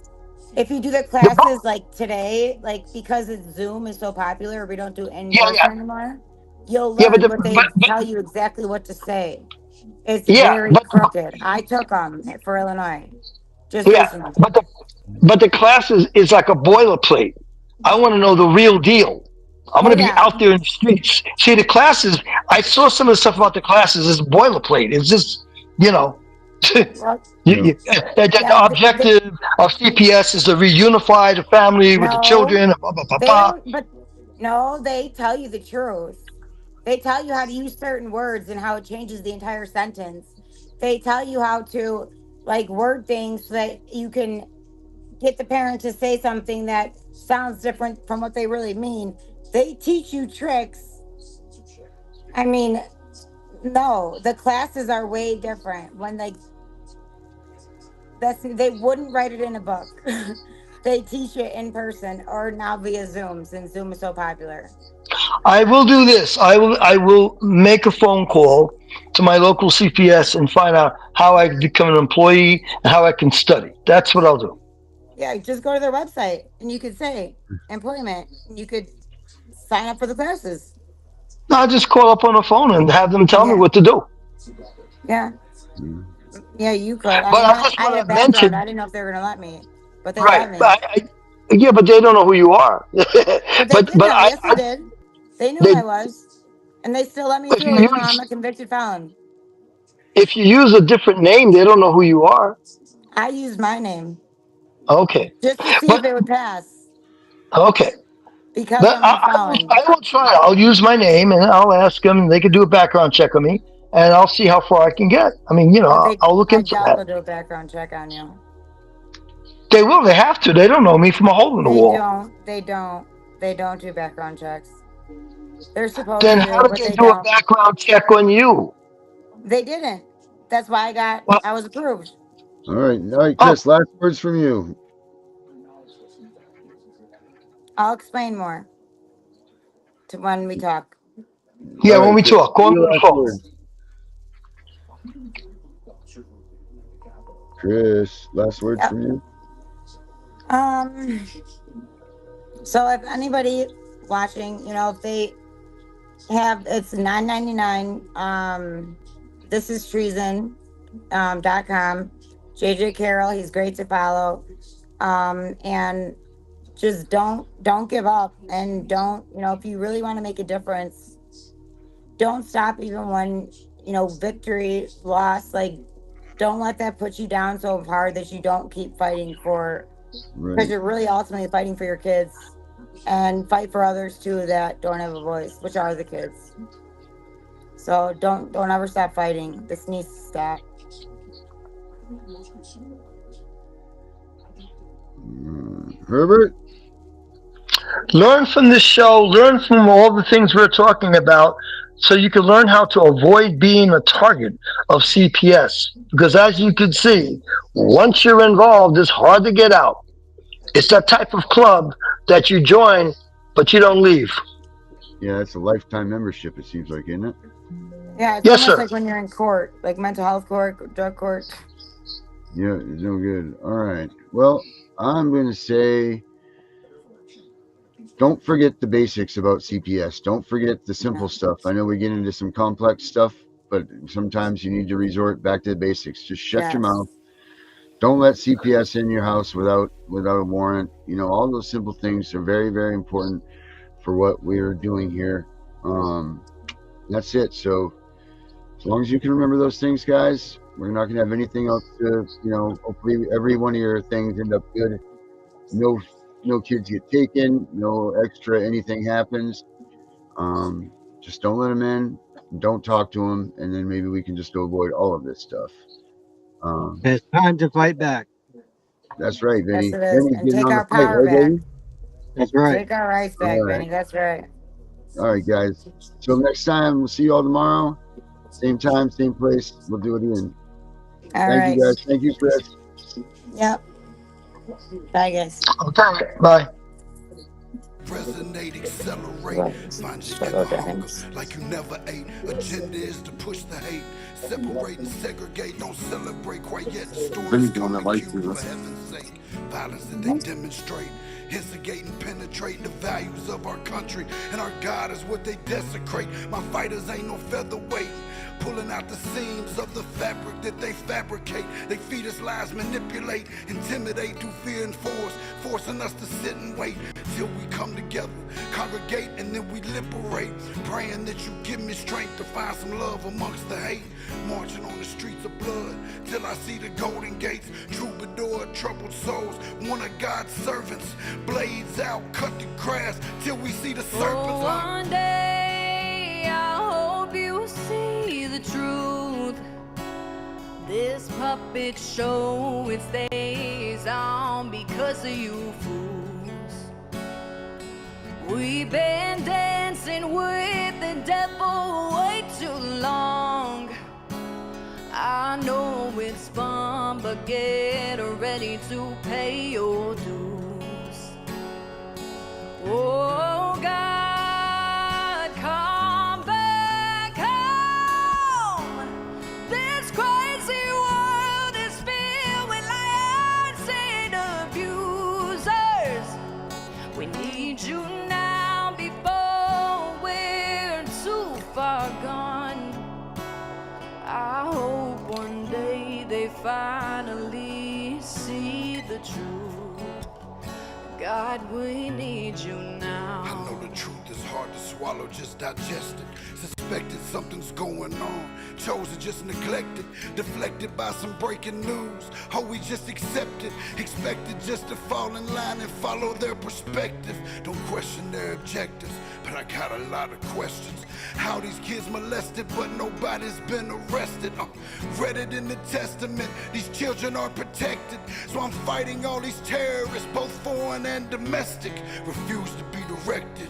if you do the the book. classes like today, like because Zoom is so popular, we don't do in Yeah, person anymore. You'll yeah, learn, but they tell you exactly what to say. It's yeah, very crooked. I took them for Illinois just yeah, recently. but the class is like a boilerplate. I want to know the real deal. I'm Oh going to be yeah. out there in the streets. See, the classes, I saw some of the stuff about the classes is boilerplate. It's just, you know, Well, Yeah. the yeah. objective of CPS is to reunify the family with the No, children. Blah, blah, blah, they blah. don't. But no, they tell you the truth. They tell you how to use certain words and how it changes the entire sentence. They tell you how to word things so that you can get the parent to say something that sounds different from what they really mean. They teach you tricks. I mean, no, the classes are way different. When they wouldn't write it in a book. They teach it in person or now via Zoom, since Zoom is so popular. I will do this. I will make a phone call to my local CPS and find out how I can become an employee and how I can study. That's what I'll do. Yeah, just go to their website and you could say employment. And you could sign up for the classes. I'll just call up on the phone and have them tell me Yeah, what to do. yeah, yeah. You could. I But mean, I just I had a want to background. I mention, didn't know if they were gonna let me, but they right? let me. Yeah, but they don't know who you are. But they did but know. Yes, they did. They knew who they I was, and they still let me if through, you even though I'm use a convicted felon. if you use a different name, they don't know who you are. I used my name Okay, just to see if but it would pass okay, because but I'm a felon. I will try. I'll use my name and I'll ask them. They can do a background check on me, and I'll see how far I can get. I mean, I'll look I into doubt that. they'll do a background check on you. They will. They have to. They don't know me from a hole in the They wall. don't. They don't. They don't do background checks. They're supposed Then to, how did but they they do a don't. background check on you? They didn't. That's why Well, I was approved. All right, oh, Chris. Last words from you. I'll explain more to when we talk. yeah. All When right, we Chris. talk, call me Your on the last phone. words. Chris, last words Yep. from you. So if anybody watching, if they have, it's $9.99. This is treason. .com. JJ Carroll, he's great to follow. And just don't give up, and don't, if you really want to make a difference, don't stop even when, victory, loss, like, don't let that put you down so hard that you don't keep fighting for, because Right. you're really ultimately fighting for your kids, and fight for others too that don't have a voice, which are the kids. So don't ever stop fighting. This needs to stop. Herbert. Learn from this show. Learn from all the things we're talking about, so you can learn how to avoid being a target of CPS. Because as you can see, once you're involved, it's hard to get out. It's that type of club that you join, but you don't leave. Yeah, it's a lifetime membership. It seems like, isn't it? Yeah, it's Yes, almost sir. like when you're in court, like mental health court, drug court. Yeah, it's no good. All right. Well, I'm going to say, don't forget the basics about CPS. Don't forget the simple stuff. I know we get into some complex stuff, but sometimes you need to resort back to the basics. Just shut your mouth. Don't let CPS in your house without a warrant. All those simple things are very, very important for what we're doing here. That's it. So as long as you can remember those things, guys, we're not going to have anything else to, hopefully every one of your things end up good. No kids get taken, no extra anything happens. Just don't let them in, don't talk to them, and then maybe we can just avoid all of this stuff. It's time to fight back. That's right, Yes, Vinny. it is. Vinny's And getting take on the our fight, power right, back. baby? That's right. Take our rights back, All right. Benny. That's right. All right, guys. Till next time, we'll see you all tomorrow. Same time, same place. We'll do it again. Thank you, guys. Thank you, Chris. Yep. Bye, guys. Okay. Bye. Resonate, accelerate, find your inner hunger like you never ate. Agenda is to push the hate, separate and segregate, don't celebrate quite yet. The stories come to cue, for heaven's sake. Violence that they demonstrate, instigate and penetrate the values of our country, and our God is what they desecrate. My fighters ain't no featherweight, pulling out the seams of the fabric that they fabricate. They feed us lies, manipulate, intimidate through fear and force, forcing us to sit and wait till we come together, congregate, and then we liberate. Praying that you give me strength to find some love amongst the hate. Marching on the streets of blood till I see the golden gates. Troubadour, troubled souls, one of God's servants. Blades out, cut the grass till we see the serpents. One day I hope you see the truth. This puppet show, it stays on because of you fools. We've been dancing with the devil way too long. I know it's fun, but get ready to pay your dues. Oh God, come back home. This crazy world is filled with liars and abusers. We need you now before we're too far gone. I hope one day they finally see the truth. God, we need you now. I know the truth is hard to swallow, just digest it. Suspected something's going on, chosen just neglected, deflected by some breaking news. Oh, we just accept it, expected just to fall in line and follow their perspective. Don't question their objectives, but I got a lot of questions. How these kids molested, but nobody's been arrested. Read it in the testament, these children are protected. So I'm fighting all these terrorists, both foreign and domestic. Refuse to be directed,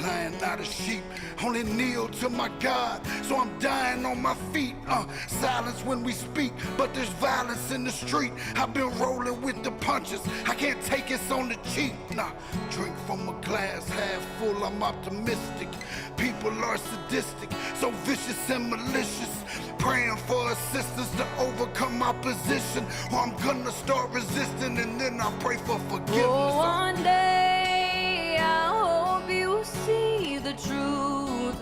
lying not a sheep, only kneel to my God. So I'm dying on my feet. Silence when we speak, but there's violence in the street. I've been rolling with the punches, I can't take it's on the cheap. Nah, drink from a glass half full, I'm optimistic. People are sadistic, so vicious and malicious. Praying for assistance to overcome opposition, or I'm gonna start resisting and then I pray for forgiveness. Oh, one day I hope you see the truth.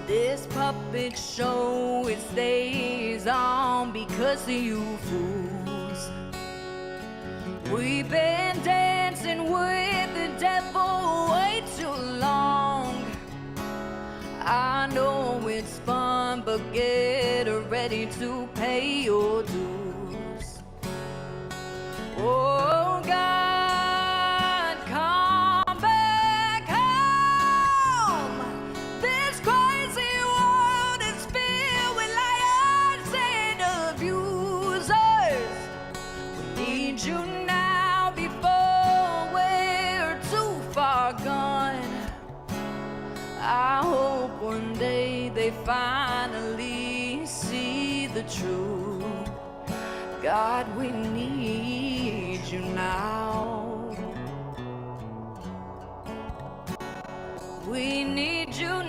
This puppet show, it stays on because of you fools. We've been dancing with the devil way too long. I know it's fun, but get ready to pay your dues. Oh God, come back home. This crazy world is filled with liars and abusers. We need you now before we're too far gone. I hope one day they finally see the truth. God, we need you now. We need you